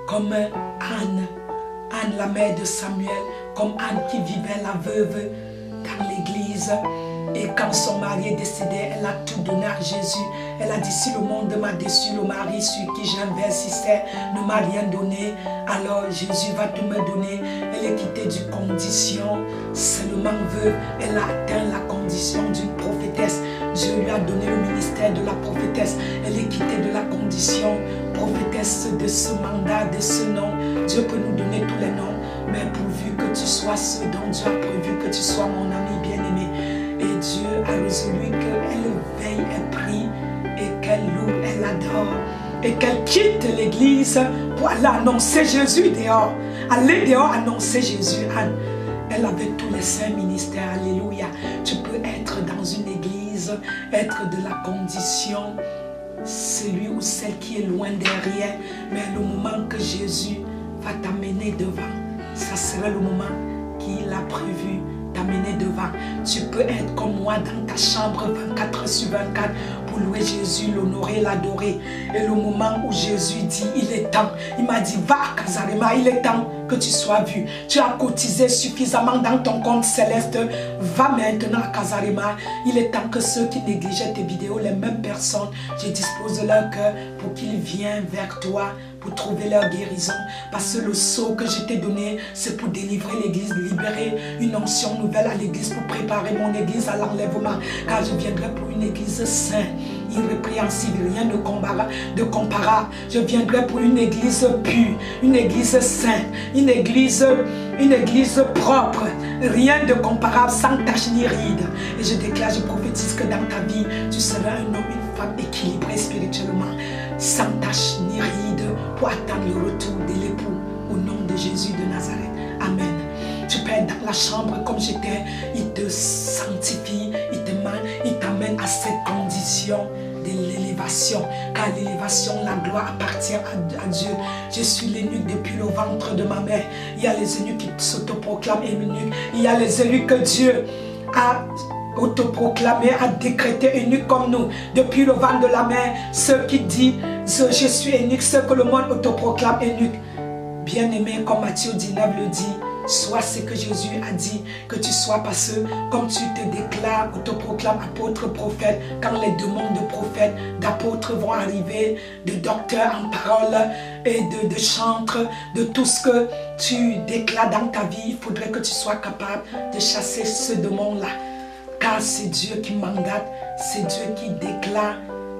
comme Anne, la mère de Samuel, comme Anne qui vivait la veuve dans l'église. Et quand son mari est décédé, elle a tout donné à Jésus. Elle a dit, si le monde m'a déçu, le mari sur qui j'investissais ne m'a rien donné, alors Jésus va tout me donner. Elle est quittée du condition seulement veuve. Elle a atteint la condition d'une prophétesse. Dieu lui a donné le ministère de la prophétesse. Elle est quittée de la condition prophétesse, de ce mandat, de ce nom. Dieu peut nous donner tous les noms, mais pourvu que tu sois ce dont Dieu a prévu que tu sois, mon ami bien-aimé. Et Dieu a résolu qu'elle veille, elle prie, et qu'elle loue, elle adore, et qu'elle quitte l'église pour aller annoncer Jésus dehors. Aller dehors annoncer Jésus. Anne, elle avait tous les 5 ministères. Alléluia. Tu peux être dans une église, être de la condition, celui ou celle qui est loin derrière, mais le moment que Jésus va t'amener devant, ça sera le moment qu'il a prévu t'amener devant. Tu peux être comme moi dans ta chambre 24 sur 24 pour louer Jésus, l'honorer, l'adorer. Et le moment où Jésus dit, il est temps, il m'a dit, va à Kazarema, il est temps que tu sois vu. Tu as cotisé suffisamment dans ton compte céleste, va maintenant à Kazarema. Il est temps que ceux qui négligeaient tes vidéos, les mêmes personnes, je dispose de leur cœur pour qu'ils viennent vers toi, pour trouver leur guérison. Parce que le sceau que je t'ai donné, c'est pour délivrer l'église, libérer une onction nouvelle à l'église, pour préparer mon église à l'enlèvement. Car je viendrai pour une église sainte, irrépréhensible, rien de comparable. Je viendrai pour une église pure, une église sainte, une église propre, rien de comparable, sans tache ni ride. Et je déclare, je prophétise que dans ta vie, tu seras un homme, une femme équilibrée spirituellement, sans tache ni ride, pour attendre le retour de l'époux, au nom de Jésus de Nazareth. Amen. Tu peux être dans la chambre comme j'étais, il te sanctifie, il t'amène à cette condition de l'élévation, car l'élévation, la gloire appartient à Dieu. Je suis l'eunuque depuis le ventre de ma mère. Il y a les eunuques qui s'autoproclament eunuques, il y a les eunuques que Dieu a autoproclamé, a décrété eunuques comme nous depuis le ventre de la mère. Ceux qui disent je suis eunuque, ceux que le monde autoproclame eunuque. Bien-aimé, comme Matthieu 19 le dit, sois ce que Jésus a dit que tu sois, parce que comme tu te déclares ou te proclames apôtre, prophète, quand les demandes de prophètes, d'apôtres vont arriver, de docteurs en parole et de chantres, de tout ce que tu déclares dans ta vie, il faudrait que tu sois capable de chasser ce démon-là. Car c'est Dieu qui mandate, c'est Dieu qui déclare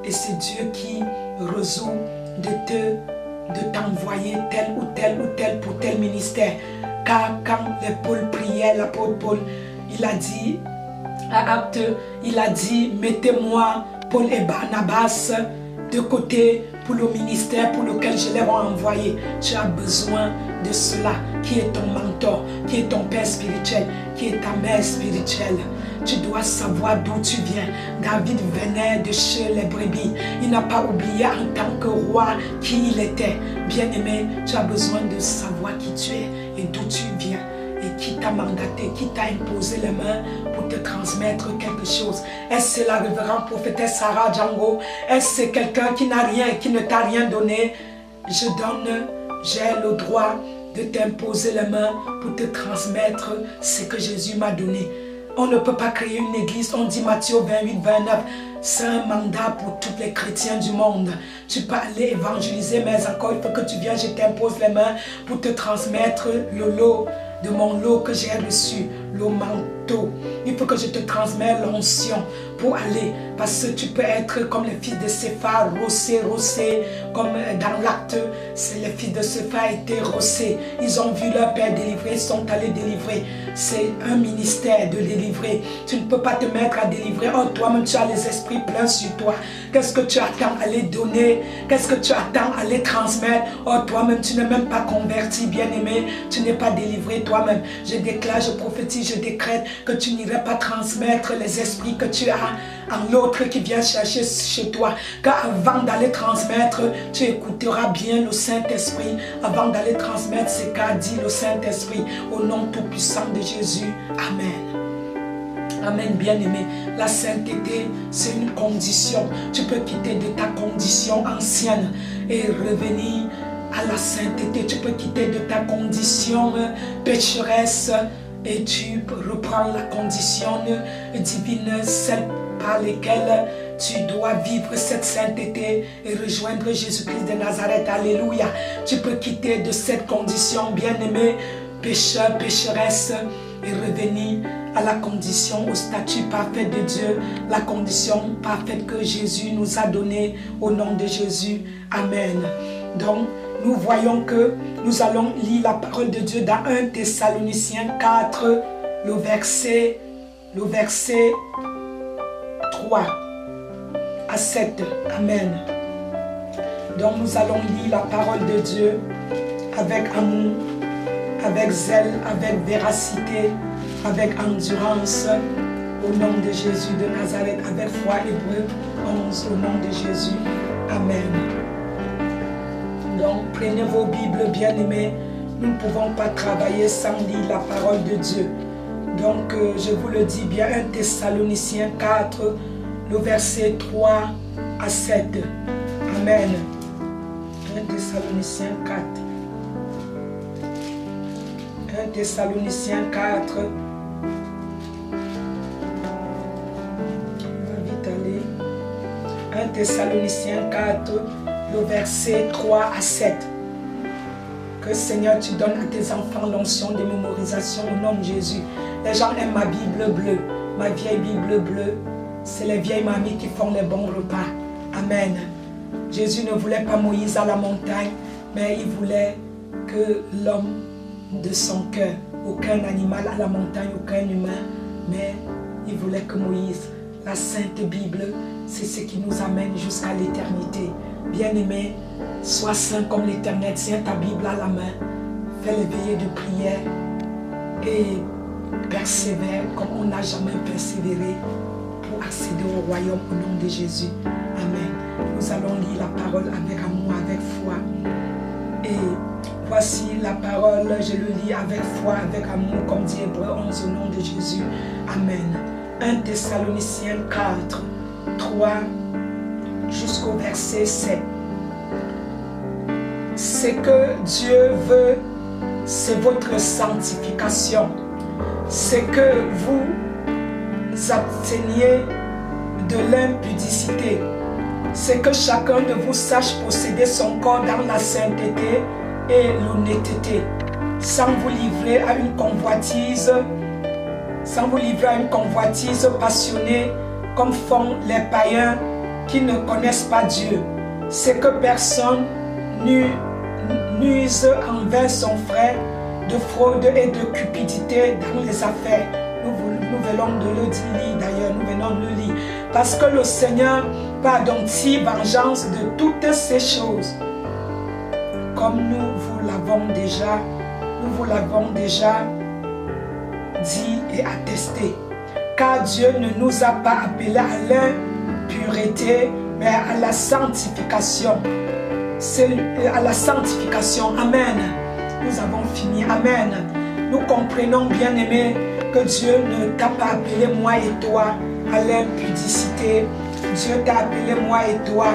et c'est Dieu qui résout de t'envoyer tel ou tel pour tel ministère. Car quand les Paul priaient, l'apôtre Paul, il a dit à Actes, il a dit, mettez-moi Paul et Barnabas de côté pour le ministère pour lequel je les ai envoyés. Tu as besoin de cela, qui est ton mentor, qui est ton père spirituel, qui est ta mère spirituelle. Tu dois savoir d'où tu viens. David venait de chez les brebis. Il n'a pas oublié en tant que roi qui il était. Bien-aimé, tu as besoin de savoir qui tu es et d'où tu viens. Et qui t'a mandaté, qui t'a imposé les mains pour te transmettre quelque chose. Est-ce la révérende prophétesse Sarah Django? Est-ce c'est quelqu'un qui n'a rien, qui ne t'a rien donné? J'ai le droit de t'imposer les mains pour te transmettre ce que Jésus m'a donné. On ne peut pas créer une église, on dit Matthieu 28, 29, c'est un mandat pour tous les chrétiens du monde. Tu peux aller évangéliser, mais encore il faut que tu viennes, je t'impose les mains pour te transmettre le lot de mon lot que j'ai reçu, le manteau. Il faut que je te transmette l'onction pour aller, parce que tu peux être comme les fils de Séphar, rossés, comme dans l'acte, les fils de Séphar étaient rossés. Ils ont vu leur père délivrer, ils sont allés délivrer. C'est un ministère de délivrer. Tu ne peux pas te mettre à délivrer. Oh, toi-même, tu as les esprits pleins sur toi. Qu'est-ce que tu attends à les donner? Qu'est-ce que tu attends à les transmettre? Oh, toi-même, tu n'es même pas converti, bien-aimé. Tu n'es pas délivré toi-même. Je déclare, je prophétise, je décrète que tu n'irais pas transmettre les esprits que tu as en l'autre qui vient chercher chez toi. Car avant d'aller transmettre, tu écouteras bien le Saint-Esprit. Avant d'aller transmettre ce qu'a dit le Saint-Esprit. Au nom tout-puissant de Jésus. Amen. Amen, bien-aimé. La sainteté, c'est une condition. Tu peux quitter de ta condition ancienne et revenir à la sainteté. Tu peux quitter de ta condition pécheresse et tu reprends la condition divine, celle par laquelle tu dois vivre cette sainteté et rejoindre Jésus-Christ de Nazareth. Alléluia. Tu peux quitter de cette condition, bien-aimé, pécheur, pécheresse, et revenir à la condition, au statut parfait de Dieu, la condition parfaite que Jésus nous a donnée au nom de Jésus. Amen. Donc, nous voyons que nous allons lire la parole de Dieu dans 1 Thessaloniciens 4, le verset 3 à 7. Amen. Donc, nous allons lire la parole de Dieu avec amour, avec zèle, avec véracité, avec endurance, au nom de Jésus de Nazareth, avec foi. Hébreux 11, au nom de Jésus. Amen. Donc, prenez vos Bibles, bien-aimés. Nous ne pouvons pas travailler sans lire la parole de Dieu. Donc, je vous le dis bien, 1 Thessaloniciens 4, le verset 3 à 7. Amen. 1 Thessaloniciens 4. 1 Thessaloniciens 4. On va vite aller. 1 Thessaloniciens 4, le verset 3 à 7. Que Seigneur, tu donnes à tes enfants l'onction de mémorisation au nom de Jésus. Les gens aiment ma Bible bleue, ma vieille Bible bleue. C'est les vieilles mamies qui font les bons repas. Amen. Jésus ne voulait pas Moïse à la montagne, mais il voulait que l'homme de son cœur, aucun animal à la montagne, aucun humain, mais il voulait que Moïse, la Sainte Bible, c'est ce qui nous amène jusqu'à l'éternité. Bien-aimé, sois saint comme l'Éternel, tiens ta Bible à la main, fais les veillées de prière et persévère comme on n'a jamais persévéré pour accéder au royaume au nom de Jésus. Amen. Nous allons lire la parole avec amour, avec foi. Et voici la parole, je le lis avec foi, avec amour, comme dit Hébreu 11 au nom de Jésus. Amen. 1 Thessaloniciens 4, 3 jusqu'au verset 7. Ce que Dieu veut, c'est votre sanctification. C'est que vous absteniez de l'impudicité. C'est que chacun de vous sache posséder son corps dans la sainteté et l'honnêteté, sans vous livrer à une convoitise, passionnée comme font les païens qui ne connaissent pas Dieu. C'est que personne n'use envers son frère de fraude et de cupidité dans les affaires. Nous venons de le lire d'ailleurs, nous venons de le lire. Parce que le Seigneur tire vengeance de toutes ces choses. Comme nous vous l'avons déjà dit et attesté. Car Dieu ne nous a pas appelés à l'impureté, mais à la sanctification. C'est à la sanctification. Amen. Nous avons fini. Amen. Nous comprenons, bien-aimés, que Dieu ne t'a pas appelé, moi et toi, à l'impudicité. Dieu t'a appelé, moi et toi,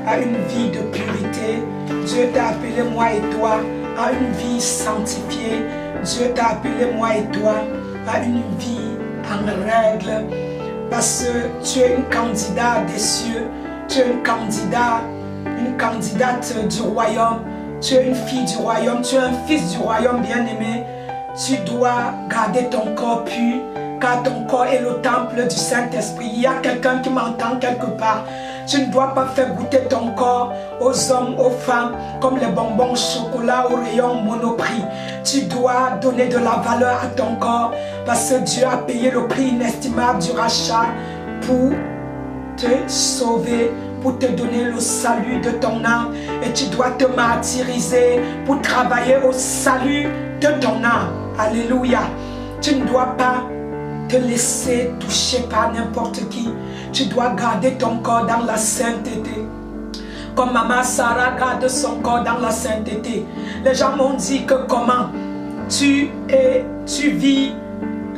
à une vie de pureté. Dieu t'a appelé, moi et toi, à une vie sanctifiée. Dieu t'a appelé, moi et toi, à une vie en règle. Parce que tu es une candidate des cieux. Tu es une candidate du royaume. Tu es une fille du royaume. Tu es un fils du royaume, bien-aimé. Tu dois garder ton corps pur, car ton corps est le temple du Saint-Esprit. Il y a quelqu'un qui m'entend quelque part. Tu ne dois pas faire goûter ton corps aux hommes, aux femmes, comme les bonbons au chocolat au rayon Monoprix. Tu dois donner de la valeur à ton corps, parce que Dieu a payé le prix inestimable du rachat pour te sauver, pour te donner le salut de ton âme. Et tu dois te martyriser pour travailler au salut de ton âme. Alléluia. Tu ne dois pas te laisser toucher par n'importe qui. Tu dois garder ton corps dans la sainteté. Comme maman Sarah garde son corps dans la sainteté. Les gens m'ont dit que comment tu vis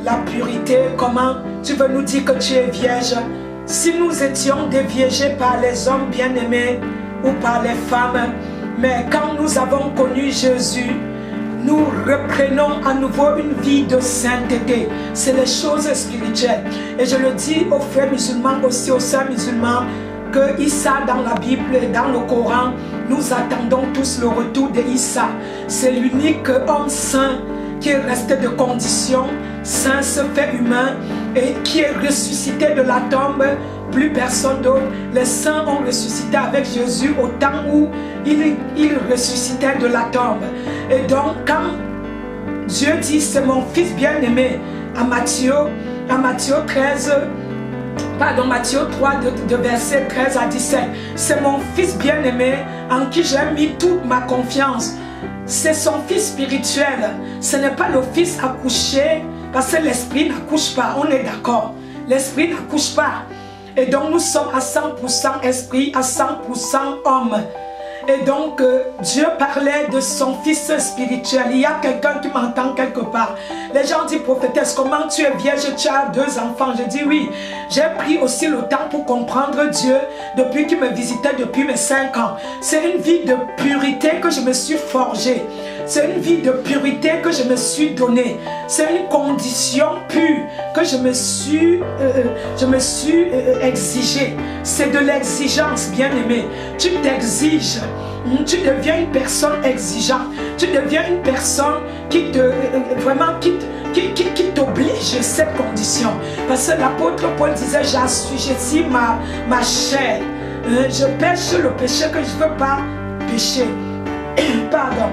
la pureté, comment tu veux nous dire que tu es vierge. Si nous étions déviégés par les hommes bien-aimés ou par les femmes, mais quand nous avons connu Jésus, nous reprenons à nouveau une vie de sainteté. C'est les choses spirituelles. Et je le dis aux frères musulmans, aussi aux sœurs musulmans, que Issa dans la Bible et dans le Coran, nous attendons tous le retour de Issa. C'est l'unique homme saint qui est resté de condition, saint se fait humain et qui est ressuscité de la tombe. Plus personne d'autre. Les saints ont ressuscité avec Jésus au temps où il ressuscitait de la tombe. Et donc quand Dieu dit c'est mon fils bien-aimé à Matthieu 3 de verset 13 à 17, c'est mon fils bien-aimé en qui j'ai mis toute ma confiance. C'est son fils spirituel. Ce n'est pas le fils accouché, parce que l'esprit n'accouche pas, on est d'accord. L'esprit n'accouche pas. Et donc nous sommes à 100% esprit, à 100% homme. Et donc, Dieu parlait de son fils spirituel. Il y a quelqu'un qui m'entend quelque part. Les gens disent, prophétesse, comment tu es vierge, tu as 2 enfants. Je dis oui. J'ai pris aussi le temps pour comprendre Dieu depuis qu'il me visitait depuis mes 5 ans. C'est une vie de purité que je me suis forgée. C'est une vie de purité que je me suis donnée. C'est une condition pure que je me suis exigée. C'est de l'exigence, bien-aimé. Tu t'exiges. Tu deviens une personne exigeante. Tu deviens une personne qui te qui t'oblige cette condition. Parce que l'apôtre Paul disait, j'assujettis ma chair. Je pêche le péché que je ne veux pas pécher. Pardon.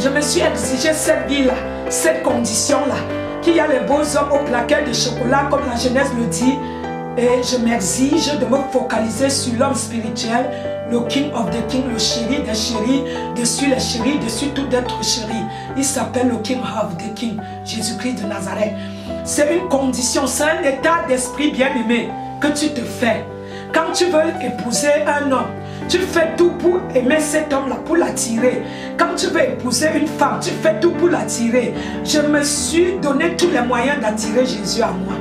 Je me suis exigé cette vie-là, cette condition-là. Qu'il y a les beaux hommes au plaquet de chocolat, comme la Genèse le dit. Et je m'exige de me focaliser sur l'homme spirituel, le King of the King, le chéri des chéris, dessus les chéris, dessus tout être chéri. Il s'appelle le King of the King, Jésus-Christ de Nazareth. C'est une condition, c'est un état d'esprit bien-aimé que tu te fais. Quand tu veux épouser un homme, tu fais tout pour aimer cet homme-là, pour l'attirer. Quand tu veux épouser une femme, tu fais tout pour l'attirer. Je me suis donné tous les moyens d'attirer Jésus à moi.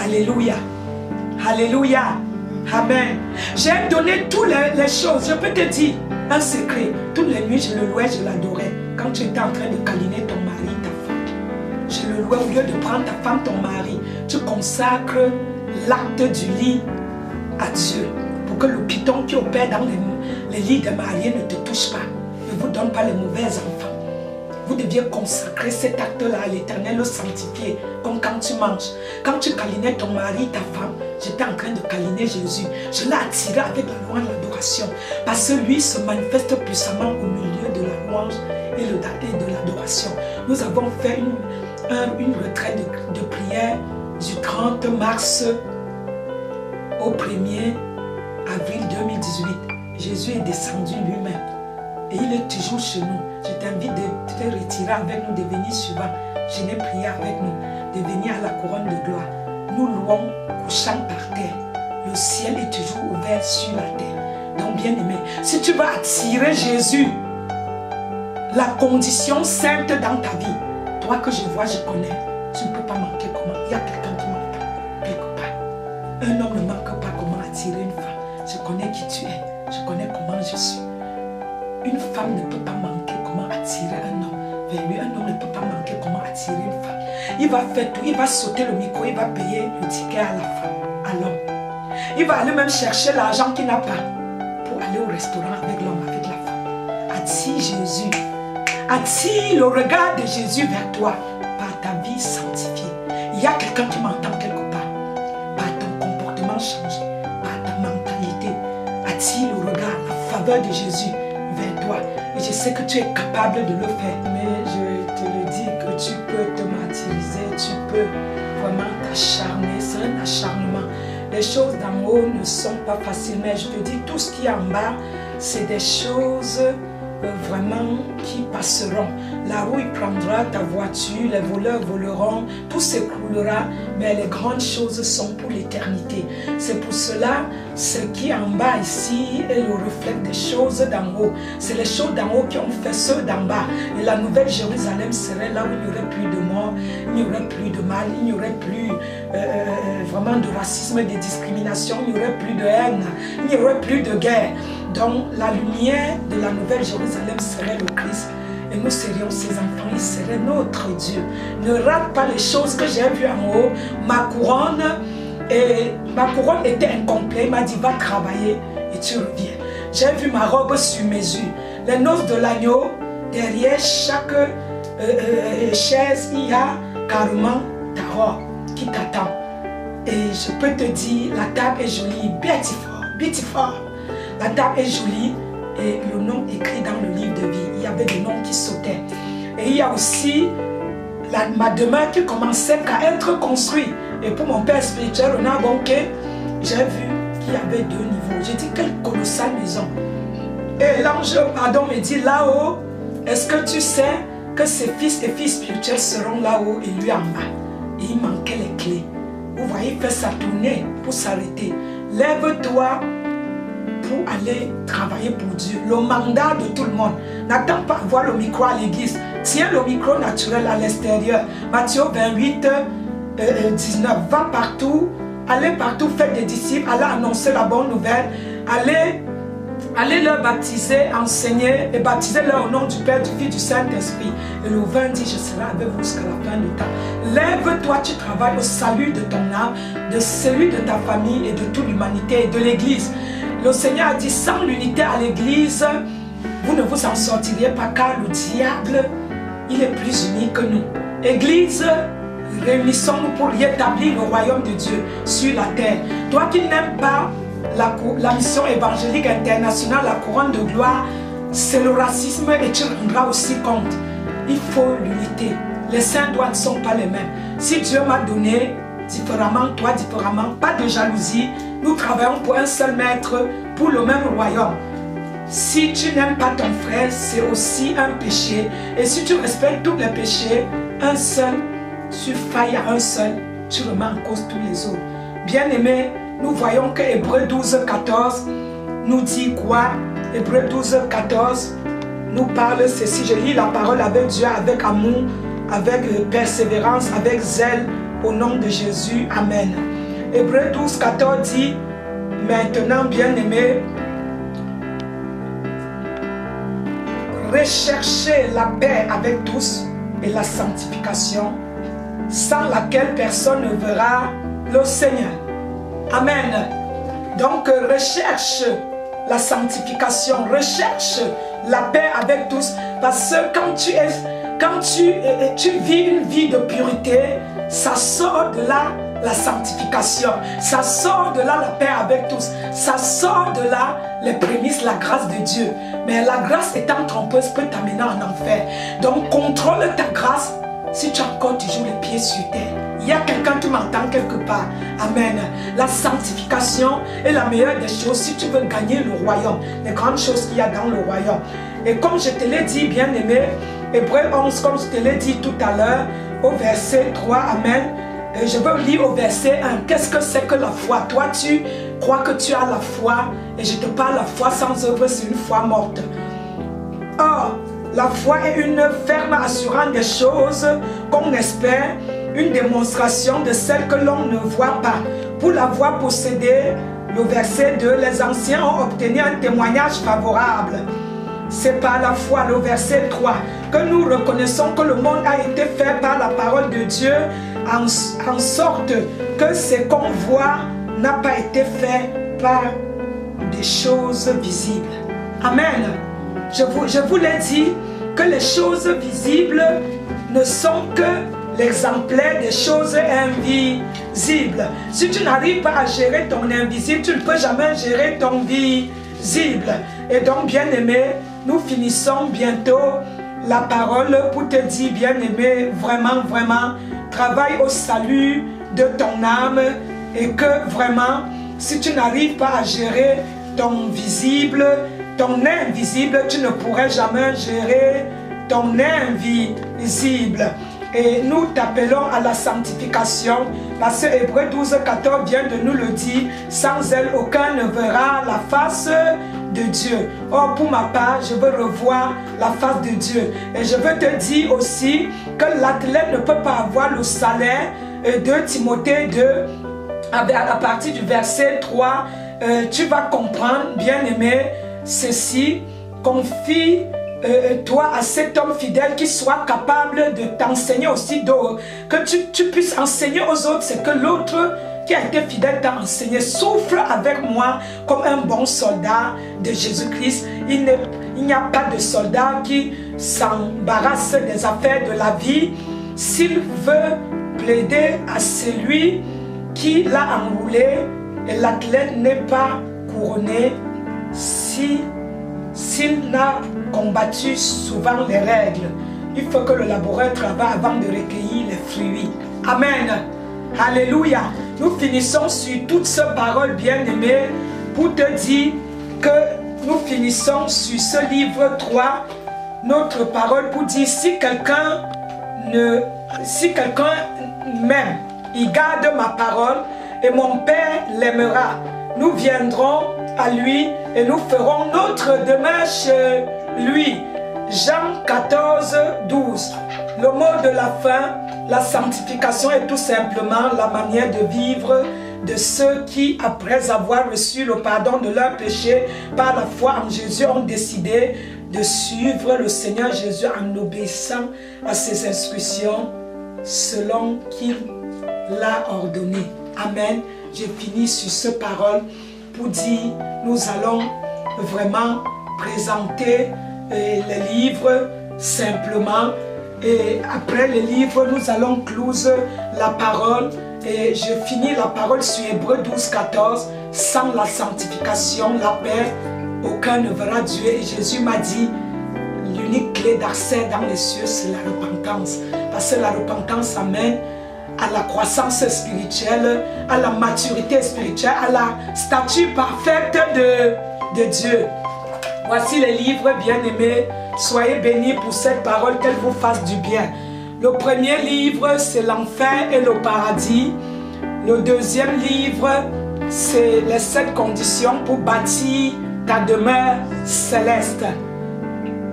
Alléluia. Alléluia. Amen. J'ai donné toutes les choses. Je peux te dire un secret. Toutes les nuits, je le louais, je l'adorais. Quand tu étais en train de câliner ton mari, ta femme, je le louais. Au lieu de prendre ta femme, ton mari, tu consacres l'acte du lit à Dieu. Pour que le python qui opère dans les lits des mariés ne te touche pas. Ne vous donne pas les mauvais enfants. Vous deviez consacrer cet acte-là à l'Éternel, le sanctifier, comme quand tu manges. Quand tu câlinais ton mari, ta femme, j'étais en train de câliner Jésus. Je l'ai attiré avec la louange et l'adoration. Parce que lui se manifeste puissamment au milieu de la louange et de l'adoration. Nous avons fait une retraite de prière du 30 mars au 1er avril 2018. Jésus est descendu lui-même. Et il est toujours chez nous. Je t'invite de te retirer avec nous, de venir souvent. Je n'ai prié avec nous, de venir à la couronne de gloire. Nous louons couchant par terre. Le ciel est toujours ouvert sur la terre. Donc bien aimé, si tu veux attirer Jésus, la condition sainte dans ta vie, toi que je vois, je connais, tu ne peux pas manquer comment. Il y a quelqu'un qui m'entend quelque part. Un homme ne manque pas comment attirer une femme. Je connais qui tu es. Je connais comment je suis. Une femme ne peut pas manquer comment attirer un homme vers lui. Un homme ne peut pas manquer comment attirer une femme. Il va faire tout. Il va sauter le micro. Il va payer le ticket à la femme, à l'homme. Il va aller même chercher l'argent qu'il n'a pas pour aller au restaurant avec l'homme, avec la femme. Attire Jésus. Attire le regard de Jésus vers toi par ta vie sanctifiée. Il y a quelqu'un qui m'entend quelque part. Par ton comportement changé, par ta mentalité. Attire le regard, la faveur de Jésus vers toi. Et je sais que tu es capable de le faire. Mais je te le dis que tu peux te martyriser, tu peux vraiment t'acharner. C'est un acharnement. Les choses d'en haut ne sont pas faciles. Mais je te dis, tout ce qui est en bas, c'est des choses vraiment qui passeront. La rouille prendra ta voiture, les voleurs voleront, tout s'écroulera, mais les grandes choses sont pour l'éternité. C'est pour cela, ce qui est en bas ici est le reflet des choses d'en haut. C'est les choses d'en haut qui ont fait ceux d'en bas. Et la nouvelle Jérusalem serait là où il n'y aurait plus de mort, il n'y aurait plus de mal, il n'y aurait plus vraiment de racisme et de discrimination, il n'y aurait plus de haine, il n'y aurait plus de guerre. Donc la lumière de la nouvelle Jérusalem serait le Christ. Et nous serions ses enfants, il serait notre Dieu. Ne rate pas les choses que j'ai vues en haut. Ma couronne était incomplète. Il m'a dit, va travailler et tu reviens. J'ai vu ma robe sur mesure. Les noces de l'agneau, derrière chaque chaise, il y a carrément ta robe qui t'attend. Et je peux te dire, la table est jolie, beautiful, beautiful. La table est jolie. Et le nom écrit dans le livre de vie. Il y avait des noms qui sautaient. Et il y a aussi ma demeure qui commençait à être construite. Et pour mon père spirituel, Renard Bonquet, j'ai vu qu'il y avait 2 niveaux. J'ai dit, quelle colossale maison. Et l'ange, me dit, là-haut, est-ce que tu sais que ses fils et filles spirituels seront là-haut et lui en bas? Et il manquait les clés. Vous voyez, il fait sa tournée pour s'arrêter. Lève-toi pour aller travailler pour Dieu. Le mandat de tout le monde. N'attends pas avoir le micro à l'église. Tiens le micro naturel à l'extérieur. Matthieu 28, 19. Va partout. Allez partout, faites des disciples. Allez annoncer la bonne nouvelle. Allez leur baptiser, enseigner et baptiser-leur au nom du Père, du Fils, du Saint-Esprit. Et le 20 dit, je serai avec vous jusqu'à la fin du temps. Lève-toi, tu travailles au salut de ton âme, de celui de ta famille et de toute l'humanité et de l'Église. Le Seigneur a dit, sans l'unité à l'Église, vous ne vous en sortirez pas, car le diable, il est plus uni que nous. Église, réunissons-nous pour rétablir le royaume de Dieu sur la terre. Toi qui n'aimes pas la mission évangélique internationale, la couronne de gloire, c'est le racisme et tu rendras aussi compte. Il faut l'unité. Les saints doigts ne sont pas les mêmes. Si Dieu m'a donné différemment, toi différemment, pas de jalousie, nous travaillons pour un seul maître, pour le même royaume. Si tu n'aimes pas ton frère, c'est aussi un péché. Et si tu respectes tous les péchés, un seul, tu failles à un seul, tu remets en cause tous les autres. Bien-aimés, nous voyons que Hébreux 12, 14 nous dit quoi? Hébreux 12, 14 nous parle ceci. Je lis la parole avec Dieu, avec amour, avec persévérance, avec zèle, au nom de Jésus. Amen. Hébreux 12, 14 dit, maintenant, bien-aimés, recherchez la paix avec tous et la sanctification, sans laquelle personne ne verra le Seigneur. Amen. Donc recherche la sanctification, recherche la paix avec tous, parce que quand tu vis une vie de pureté, ça sort de là la sanctification, ça sort de là la paix avec tous, ça sort de là les prémices, la grâce de Dieu. Mais la grâce étant trompeuse peut t'amener en enfer. Donc contrôle ta grâce si tu as encore toujours les pieds sur terre. Il y a quelqu'un qui m'entend quelque part. Amen. La sanctification est la meilleure des choses si tu veux gagner le royaume. Les grandes choses qu'il y a dans le royaume. Et comme je te l'ai dit, bien-aimé, Hébreux 11, comme je te l'ai dit tout à l'heure, au verset 3, Amen. Je veux lire au verset 1. Qu'est-ce que c'est que la foi? Toi, tu crois que tu as la foi. Et je te parle, la foi sans œuvre, c'est une foi morte. Or, la foi est une ferme assurance des choses qu'on espère, une démonstration de celles que l'on ne voit pas. Pour l'avoir possédée, le verset 2, les anciens ont obtenu un témoignage favorable. C'est par la foi, le verset 3, que nous reconnaissons que le monde a été fait par la parole de Dieu, en sorte que ce qu'on voit n'a pas été fait par des choses visibles. Amen. Je vous l'ai dit que les choses visibles ne sont que l'exemplaire des choses invisibles. Si tu n'arrives pas à gérer ton invisible, tu ne peux jamais gérer ton visible. Et donc, bien-aimé, nous finissons bientôt la parole pour te dire, bien-aimé, vraiment, vraiment, travaille au salut de ton âme et que vraiment, si tu n'arrives pas à gérer ton visible, ton invisible, tu ne pourrais jamais gérer ton invisible. Et nous t'appelons à la sanctification, parce que Hébreux 12, 14 vient de nous le dire, sans elle, aucun ne verra la face de Dieu. Or, pour ma part, je veux revoir la face de Dieu. Et je veux te dire aussi que l'athlète ne peut pas avoir le salaire de Timothée 2, à partir du verset 3, tu vas comprendre, bien-aimé, ceci, confie toi à cet homme fidèle qui soit capable de t'enseigner aussi d'autres, que tu puisses enseigner aux autres ce que l'autre qui a été fidèle t'a enseigné. Souffre avec moi comme un bon soldat de Jésus-Christ. Il n'y a pas de soldat qui s'embarrasse des affaires de la vie s'il veut plaider à celui qui l'a enroulé, et l'athlète n'est pas couronné s'il n'a combattu souvent les règles. Il faut que le laboureur travaille avant de recueillir les fruits. Amen. Alléluia. Nous finissons sur toutes ces paroles bien-aimées pour te dire que nous finissons sur ce livre 3, notre parole pour dire si quelqu'un m'aime, il garde ma parole et mon Père l'aimera. Nous viendrons à lui et nous ferons notre demeure chez lui. Jean 14, 12. Le mot de la fin, la sanctification est tout simplement la manière de vivre de ceux qui, après avoir reçu le pardon de leurs péchés par la foi en Jésus, ont décidé de suivre le Seigneur Jésus en obéissant à ses instructions selon qu'il l'a ordonné. Amen. J'ai fini sur cette parole pour dire, nous allons vraiment présenter les livres simplement. Et après les livres, nous allons close la parole. Et je finis la parole sur Hébreux 12, 14. Sans la sanctification, la paix, aucun ne verra Dieu. Et Jésus m'a dit, l'unique clé d'accès dans les cieux, c'est la repentance. Parce que la repentance amène à la croissance spirituelle, à la maturité spirituelle, à la stature parfaite de Dieu. Voici les livres, bien-aimés. Soyez bénis pour cette parole, qu'elle vous fasse du bien. Le premier livre, c'est l'enfer et le paradis. Le deuxième livre, c'est les 7 conditions pour bâtir ta demeure céleste.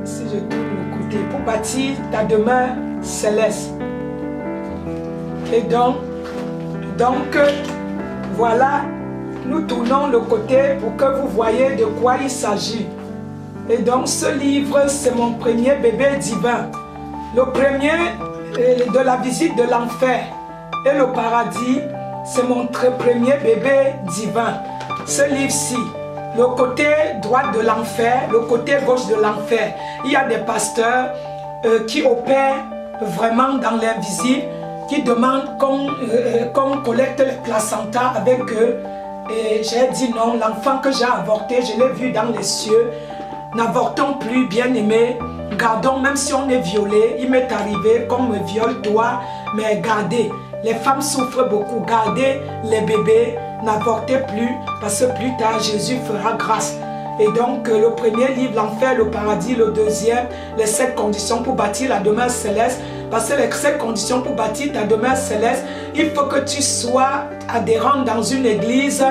Si je tourne le côté, pour bâtir ta demeure céleste. Et donc, voilà, nous tournons le côté pour que vous voyez de quoi il s'agit. Et donc, ce livre, c'est mon premier bébé divin. Le premier de la visite de l'enfer et le paradis, c'est mon premier bébé divin. Ce livre-ci, le côté droit de l'enfer, le côté gauche de l'enfer. Il y a des pasteurs qui opèrent vraiment dans l'invisible, qui demandent qu'on collecte les placentas avec eux. Et j'ai dit non, l'enfant que j'ai avorté, je l'ai vu dans les cieux. N'avortons plus, bien-aimés. Gardons, même si on est violé, il m'est arrivé qu'on me viole, toi, mais gardez. Les femmes souffrent beaucoup. Gardez les bébés, n'avortez plus, parce que plus tard, Jésus fera grâce. Et donc, le premier livre, l'enfer, le paradis, le deuxième, les 7 conditions pour bâtir la demeure céleste. Parce que les 7 conditions pour bâtir ta demeure céleste, il faut que tu sois adhérent dans une église,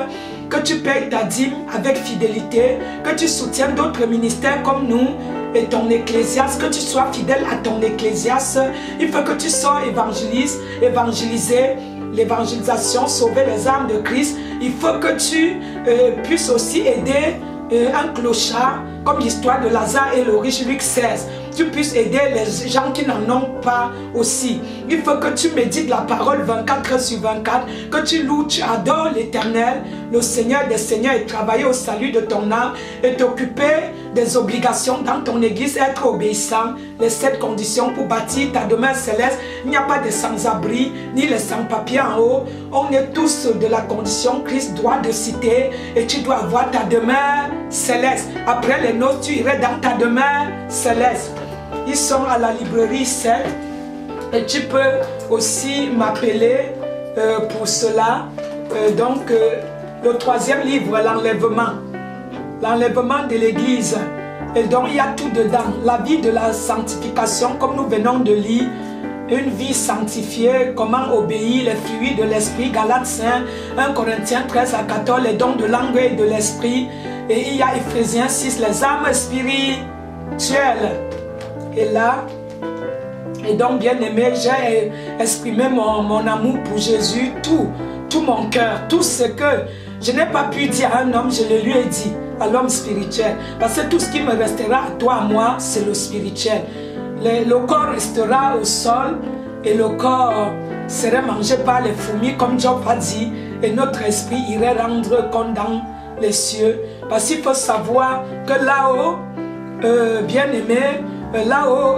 que tu payes ta dîme avec fidélité, que tu soutiennes d'autres ministères comme nous et ton ecclésiaste, que tu sois fidèle à ton ecclésiaste. Il faut que tu sois évangéliser, l'évangélisation, sauver les âmes de Christ. Il faut que tu puisses aussi aider un clochard, comme l'histoire de Lazare et le riche, Luc 16. Tu puisses aider les gens qui n'en ont pas aussi. Il faut que tu médites la parole 24 heures sur 24, que tu loues, tu adores l'Éternel, le Seigneur des Seigneurs, et travailler au salut de ton âme et t'occuper des obligations dans ton église, être obéissant. Les 7 conditions pour bâtir ta demeure céleste. Il n'y a pas de sans-abri, ni les sans-papiers en haut. On est tous de la condition Christ doit de citer, et tu dois avoir ta demeure céleste. Après les noces, tu irais dans ta demeure céleste. Ils sont à la librairie 7 et tu peux aussi m'appeler pour cela. Le troisième livre, l'enlèvement. L'enlèvement de l'église. Et donc il y a tout dedans. La vie de la sanctification, comme nous venons de lire. Une vie sanctifiée, comment obéir, les fruits de l'esprit, Galates 5, 1 Corinthiens 13 à 14, les dons de langue et de l'esprit. Et il y a Ephésiens 6, les âmes spirituelles. Et là, et donc bien aimé, j'ai exprimé mon amour pour Jésus, tout mon cœur, tout ce que je n'ai pas pu dire à un homme, je le lui ai dit, à l'homme spirituel. Parce que tout ce qui me restera à toi, à moi, c'est le spirituel. Le corps restera au sol et le corps serait mangé par les fourmis, comme Job a dit, et notre esprit irait rendre compte dans les cieux. Parce qu'il faut savoir que là-haut, bien aimé, là-haut,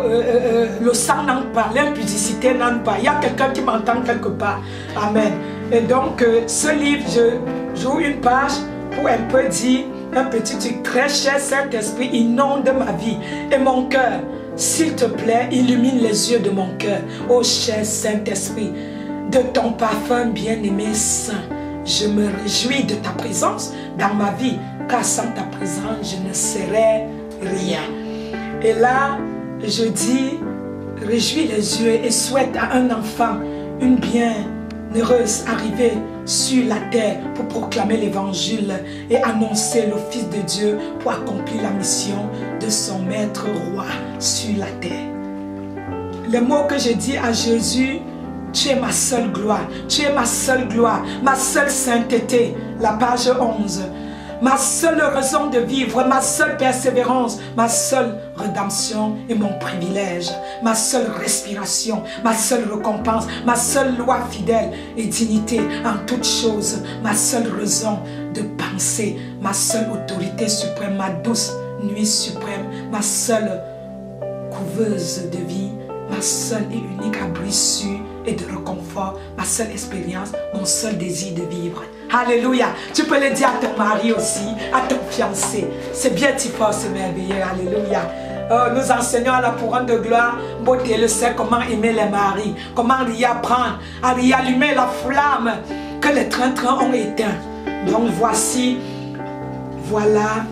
le sang n'entre pas, l'impudicité n'entre pas. Il y a quelqu'un qui m'entend quelque part. Amen. Et donc, ce livre, je joue une page pour un peu dire, un petit truc très cher, Saint-Esprit, inonde ma vie et mon cœur. S'il te plaît, illumine les yeux de mon cœur. Ô cher Saint-Esprit, de ton parfum bien-aimé saint, je me réjouis de ta présence dans ma vie, car sans ta présence, je ne serais rien. Et là, je dis, réjouis les yeux et souhaite à un enfant une bienheureuse arrivée sur la terre pour proclamer l'évangile et annoncer le Fils de Dieu pour accomplir la mission de son maître roi sur la terre. Les mots que je dis à Jésus, tu es ma seule gloire, tu es ma seule gloire, ma seule sainteté, la page 11. Ma seule raison de vivre, ma seule persévérance, ma seule rédemption et mon privilège, ma seule respiration, ma seule récompense, ma seule loi fidèle et dignité en toutes choses, ma seule raison de penser, ma seule autorité suprême, ma douce nuit suprême, ma seule couveuse de vie, ma seule et unique abri sûr et de réconfort, ma seule expérience, mon seul désir de vivre. Alléluia. Tu peux le dire à ton mari aussi, à ton fiancé. C'est bien si fort, c'est merveilleux. Alléluia. Nous enseignons à la couronne de gloire, beauté le sait comment aimer les maris, comment y apprendre à y allumer la flamme que les trains ont éteint. Donc voici, voilà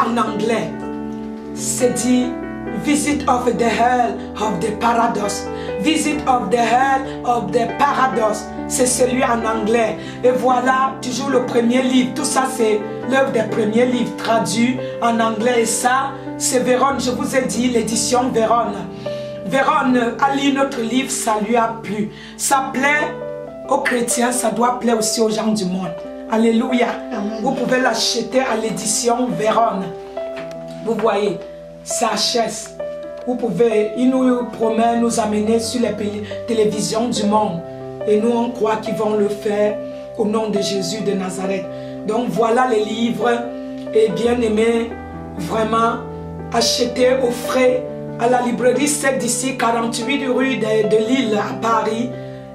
en anglais, c'est dit Visit of the Hell of the Paradox. Visit of the Hell of the Paradox. C'est celui en anglais. Et voilà toujours le premier livre. Tout ça c'est l'œuvre des premiers livres traduits en anglais. Et ça c'est Vérone. Je vous ai dit l'édition Vérone. Vérone a lu notre livre, ça lui a plu. Ça plaît aux chrétiens, ça doit plaire aussi aux gens du monde. Alléluia. Amen. Vous pouvez l'acheter à l'édition Vérone. Vous voyez. Sagesse. Vous pouvez, il nous promet nous amener sur les télévisions du monde. Et nous on croit qu'ils vont le faire au nom de Jésus de Nazareth. Donc voilà les livres. Et bien aimé, vraiment, achetez au frais à la librairie 7 d'ici, 48 rue de Lille à Paris.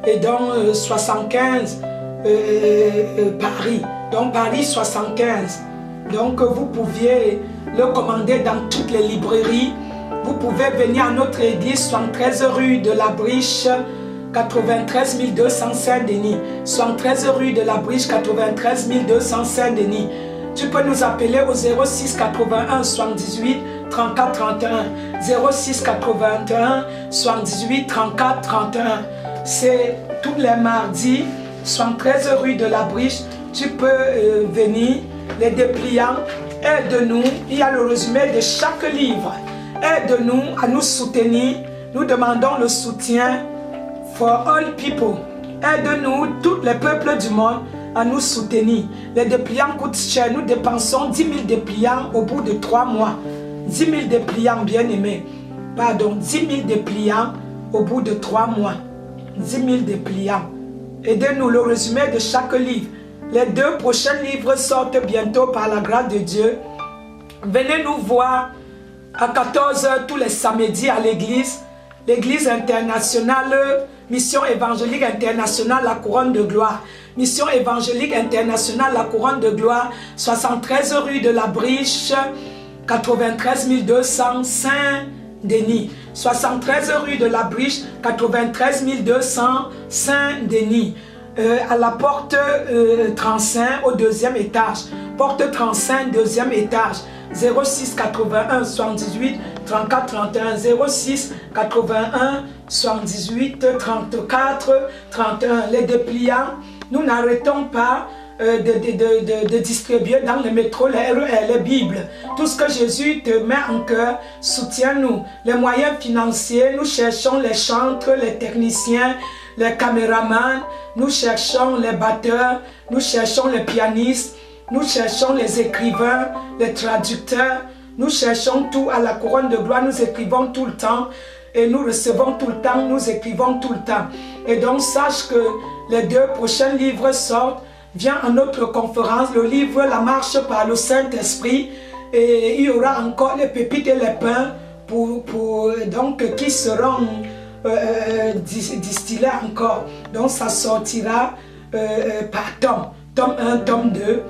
Et dans 75 Paris. Donc Paris 75. Donc vous pouviez le commander dans toutes les librairies. Vous pouvez venir à notre église 73 rue de la Briche 93 200 Saint-Denis. 73 rue de la Briche 93 200 Saint-Denis. Tu peux nous appeler au 06 81 78 34 31. 06 81 78 34 31. C'est tous les mardis 73 rue de la Briche. Tu peux venir. Les dépliants, aide-nous. Il y a le résumé de chaque livre. Aide-nous à nous soutenir. Nous demandons le soutien for all people. Aide-nous, tous les peuples du monde, à nous soutenir. Les dépliants coûtent cher. Nous dépensons 10 000 dépliants au bout de 3 mois. 10 000 dépliants, bien aimés. Pardon, 10 000 dépliants au bout de 3 mois. 10 000 dépliants. Aidez-nous, le résumé de chaque livre. Les 2 prochains livres sortent bientôt par la grâce de Dieu. Venez nous voir à 14 h tous les samedis à l'église. L'église internationale, mission évangélique internationale, la couronne de gloire. Mission évangélique internationale, la couronne de gloire, 73 rue de la Briche, 93 200 Saint-Denis. 73 rue de la Briche, 93 200 Saint-Denis. À la porte 35 au 2e étage. Porte 35, 2e étage. 06 81 78 34 31. 06 81 78 34 31. Les dépliants, nous n'arrêtons pas de distribuer dans les métros, les RER, les Bibles. Tout ce que Jésus te met en cœur, soutiens-nous. Les moyens financiers, nous cherchons les chantres, les techniciens, les caméramans, nous cherchons les batteurs, nous cherchons les pianistes, nous cherchons les écrivains, les traducteurs, nous cherchons tout à la couronne de gloire, nous écrivons tout le temps et nous recevons tout le temps, nous écrivons tout le temps. Et donc sache que les 2 prochains livres sortent, viens à notre conférence, le livre La marche par le Saint-Esprit, et il y aura encore les pépites et les pains donc, qui seront distillés encore. Donc ça sortira par tome, tome 1, tome 2.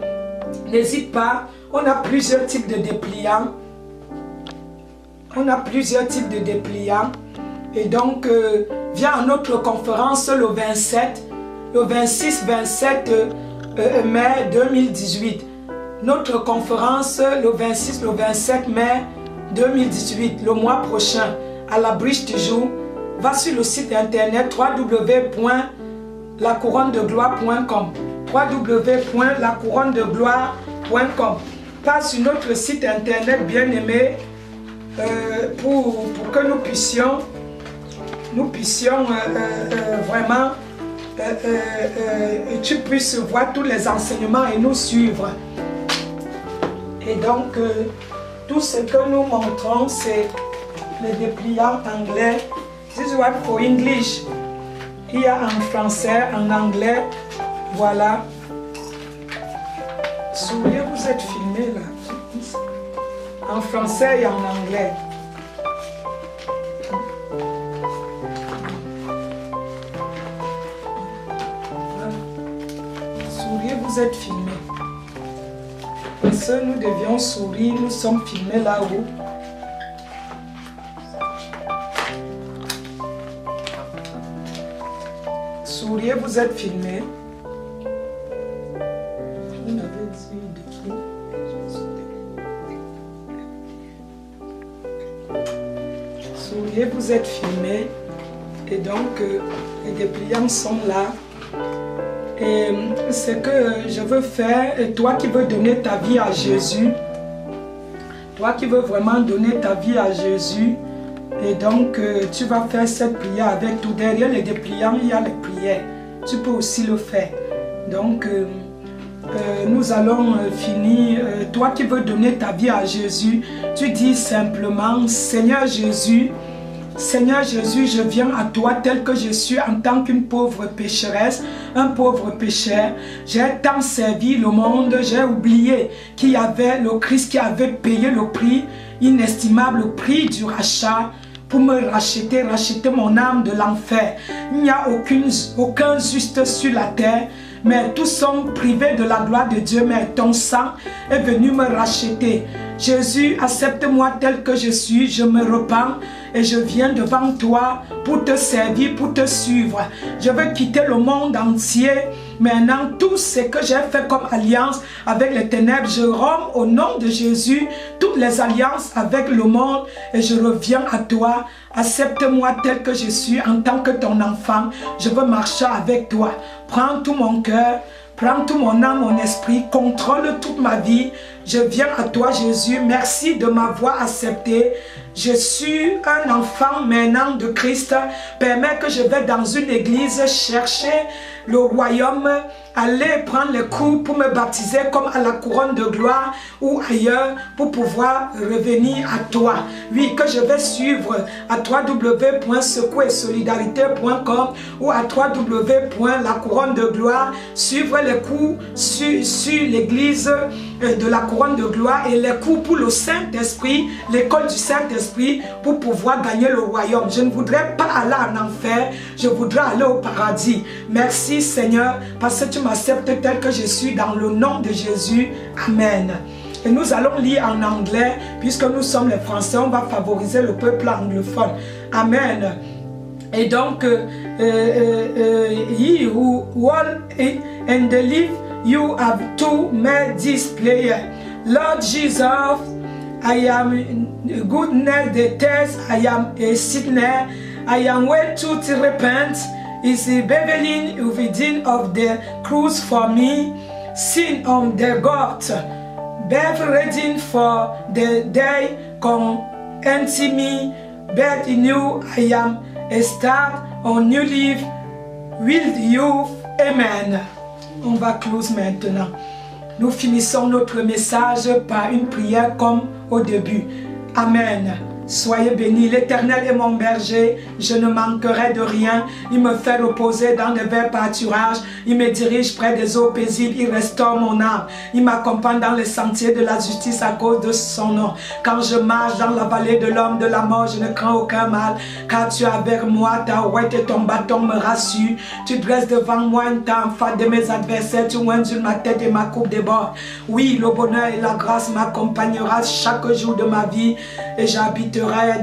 N'hésite pas, on a plusieurs types de dépliants. On a plusieurs types de dépliants. Et donc, viens à notre conférence le 27, le 26-27 mai 2018. Notre conférence le 26, le 27 mai 2018, le mois prochain, à la Briche toujours. Va sur le site internet lacouronnedegloire.com, www.lacouronnedegloire.com. Pas sur notre site internet bien-aimé pour que nous puissions vraiment tu puisses voir tous les enseignements et nous suivre. Et donc tout ce que nous montrons, c'est les dépliants anglais. This is what for English. Il y a en français, en anglais. Voilà. Souriez, vous êtes filmé là. En français et en anglais. Voilà. Souriez, vous êtes filmé. Parce que nous devions sourire, nous sommes filmés là-haut. Souriez, vous êtes filmé. Vous n'avez dit depuis. Souriez, vous êtes filmé. Et donc, les dépliants sont là. Et ce que je veux faire, et toi qui veux donner ta vie à Jésus, toi qui veux vraiment donner ta vie à Jésus, et donc tu vas faire cette prière avec tout. Derrière les dépliants, il y a les prières. Tu peux aussi le faire. Donc, nous allons finir. Toi qui veux donner ta vie à Jésus, tu dis simplement, Seigneur Jésus, je viens à toi tel que je suis en tant qu'une pauvre pécheresse, un pauvre pécheur. J'ai tant servi le monde, j'ai oublié qu'il y avait le Christ qui avait payé le prix, inestimable, le prix du rachat, pour me racheter mon âme de l'enfer. Il n'y a aucun juste sur la terre, mais tous sont privés de la gloire de Dieu, mais ton sang est venu me racheter. Jésus, accepte-moi tel que je suis, je me repens et je viens devant toi pour te servir, pour te suivre. Je veux quitter le monde entier. Maintenant, tout ce que j'ai fait comme alliance avec les ténèbres, je romps au nom de Jésus toutes les alliances avec le monde et je reviens à toi. Accepte-moi tel que je suis en tant que ton enfant. Je veux marcher avec toi. Prends tout mon cœur. Prends tout mon âme, mon esprit, contrôle toute ma vie. Je viens à toi, Jésus. Merci de m'avoir accepté. Je suis un enfant maintenant de Christ. Permets que je vais dans une église chercher le royaume, aller prendre les cours pour me baptiser comme à la couronne de gloire ou ailleurs pour pouvoir revenir à toi. Oui, que je vais suivre à www.secours-et-solidarité.com ou à www.lacouronnedegloire, suivre les cours sur l'église de la couronne de gloire et les cours pour le Saint-Esprit, l'école du Saint-Esprit pour pouvoir gagner le royaume. Je ne voudrais pas aller en enfer, je voudrais aller au paradis. Merci Seigneur parce que tu m'acceptes tel que je suis dans le nom de Jésus. Amen. Et nous allons lire en anglais puisque nous sommes les Français, on va favoriser le peuple anglophone. Amen. Et donc, ye who walk and live, you have to make this prayer. Lord Jesus, I am goodness, the test, I am a sinner, I am way to repent. Is beveling within of the cross for me, sin on the God, bear ready for the day come empty me, but in you I am a start on new life with you. Amen. On va close maintenant. Nous finissons notre message par une prière comme au début. Amen. Soyez bénis, l'Éternel est mon berger, je ne manquerai de rien. Il me fait reposer dans des verts pâturages, il me dirige près des eaux paisibles, il restaure mon âme. Il m'accompagne dans les sentiers de la justice à cause de son nom. Quand je marche dans la vallée de l'homme de la mort, je ne crains aucun mal, car tu es avec moi, ta ouette et ton bâton me rassurent. Tu dresses devant moi une tente en face de mes adversaires, tu oins ma tête et ma coupe déborde. Oui, le bonheur et la grâce m'accompagnera chaque jour de ma vie, et j'habiterai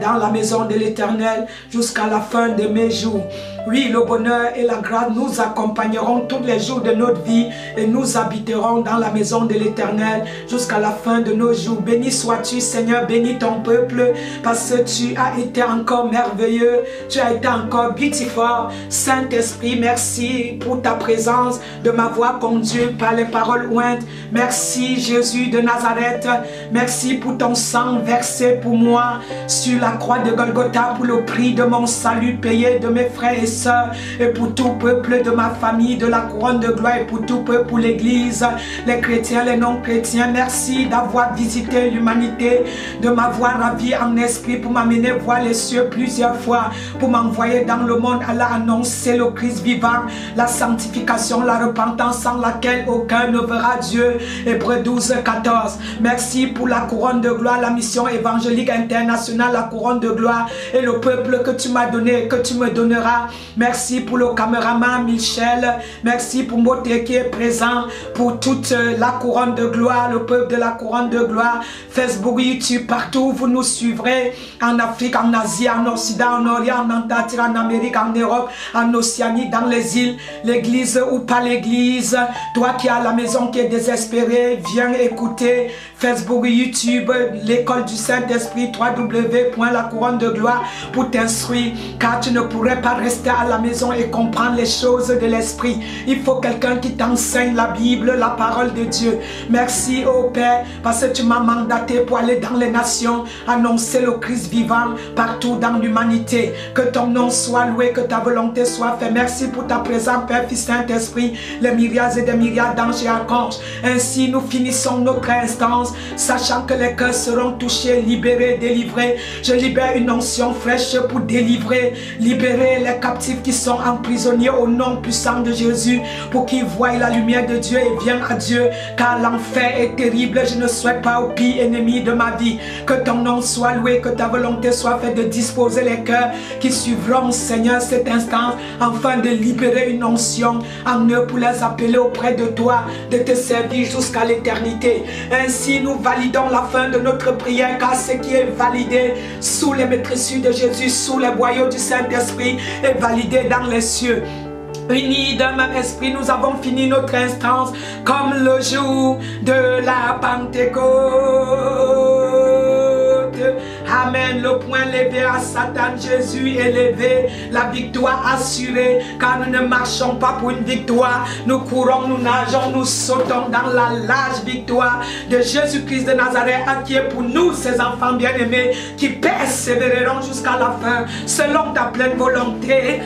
dans la maison de l'Éternel jusqu'à la fin de mes jours. Oui, le bonheur et la grâce nous accompagneront tous les jours de notre vie et nous habiterons dans la maison de l'Éternel jusqu'à la fin de nos jours. Béni sois-tu, Seigneur, bénis ton peuple parce que tu as été encore merveilleux, tu as été encore beautiful. Saint-Esprit, merci pour ta présence, de m'avoir conduit par les paroles ointes. Merci Jésus de Nazareth, merci pour ton sang versé pour moi sur la croix de Golgotha, pour le prix de mon salut payé de mes frères et sœurs et pour tout peuple de ma famille, de la couronne de gloire et pour tout peuple, pour l'église, les chrétiens, les non-chrétiens. Merci d'avoir visité l'humanité, de m'avoir ravi en esprit pour m'amener voir les cieux plusieurs fois, pour m'envoyer dans le monde à annoncer le Christ vivant, la sanctification, la repentance sans laquelle aucun ne verra Dieu. Hébreux 12, 14. Merci pour la couronne de gloire, la mission évangélique internationale, la couronne de gloire et le peuple que tu m'as donné et que tu me donneras. Merci pour le caméraman Michel, merci pour Moté qui est présent, pour toute la couronne de gloire, le peuple de la couronne de gloire, Facebook, YouTube, partout vous nous suivrez, en Afrique, en Asie, en Occident, en Orient, en Antarctique, en Amérique, en Europe, en Océanie, dans les îles, l'église ou pas l'église. Toi qui as la maison qui est désespérée, viens écouter Facebook, YouTube, l'école du Saint-Esprit, www.lacouronne de gloire pour t'instruire, car tu ne pourrais pas rester à la maison et comprendre les choses de l'Esprit. Il faut quelqu'un qui t'enseigne la Bible, la parole de Dieu. Merci au Père, parce que tu m'as mandaté pour aller dans les nations, annoncer le Christ vivant partout dans l'humanité. Que ton nom soit loué, que ta volonté soit faite. Merci pour ta présence, Père, Fils, Saint-Esprit, les myriades et des myriades d'anges et archanges. Ainsi, nous finissons notre instance, sachant que les cœurs seront touchés, libérés, délivrés. Je libère une onction fraîche pour délivrer, libérer les captifs qui sont emprisonnés au nom puissant de Jésus, pour qu'ils voient la lumière de Dieu et viennent à Dieu, car l'enfer est terrible. Je ne souhaite pas au pire ennemi de ma vie. Que ton nom soit loué, que ta volonté soit faite de disposer les cœurs qui suivront, Seigneur, cet instant, afin de libérer une onction en eux pour les appeler auprès de toi, de te servir jusqu'à l'éternité. Ainsi, nous validons la fin de notre prière, car ce qui est validé sous les maîtrises de Jésus, sous les boyaux du Saint-Esprit, est validé dans les cieux. Unis d'un même esprit, nous avons fini notre instance comme le jour de la Pentecôte. Amen. Le poing levé à Satan, Jésus est levé, la victoire assurée, car nous ne marchons pas pour une victoire, nous courons, nous nageons, nous sautons dans la large victoire de Jésus-Christ de Nazareth, qui est pour nous, ses enfants bien-aimés, qui persévéreront jusqu'à la fin, selon ta pleine volonté.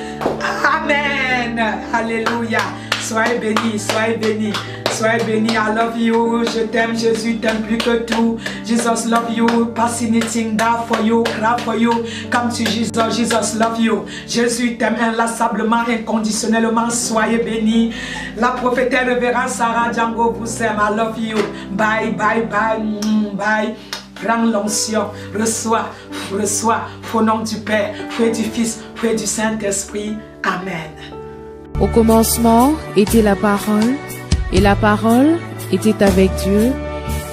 Amen. Alléluia. Soyez bénis, soyez bénis. Soyez bénis, I love you, je t'aime, Jésus t'aime plus que tout. Jesus love you, pass anything down for you, cry for you, come to Jesus, Jesus love you. Jésus t'aime inlassablement, inconditionnellement, soyez bénis. La prophétesse révérende Sarah Django vous aime, I love you. Bye, bye, bye, bye. Prends l'onction, reçois, au nom du Père, et du Fils, et du Saint-Esprit. Amen. Au commencement était la parole, et la parole était avec Dieu,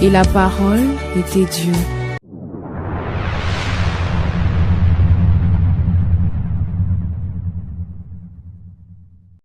et la parole était Dieu.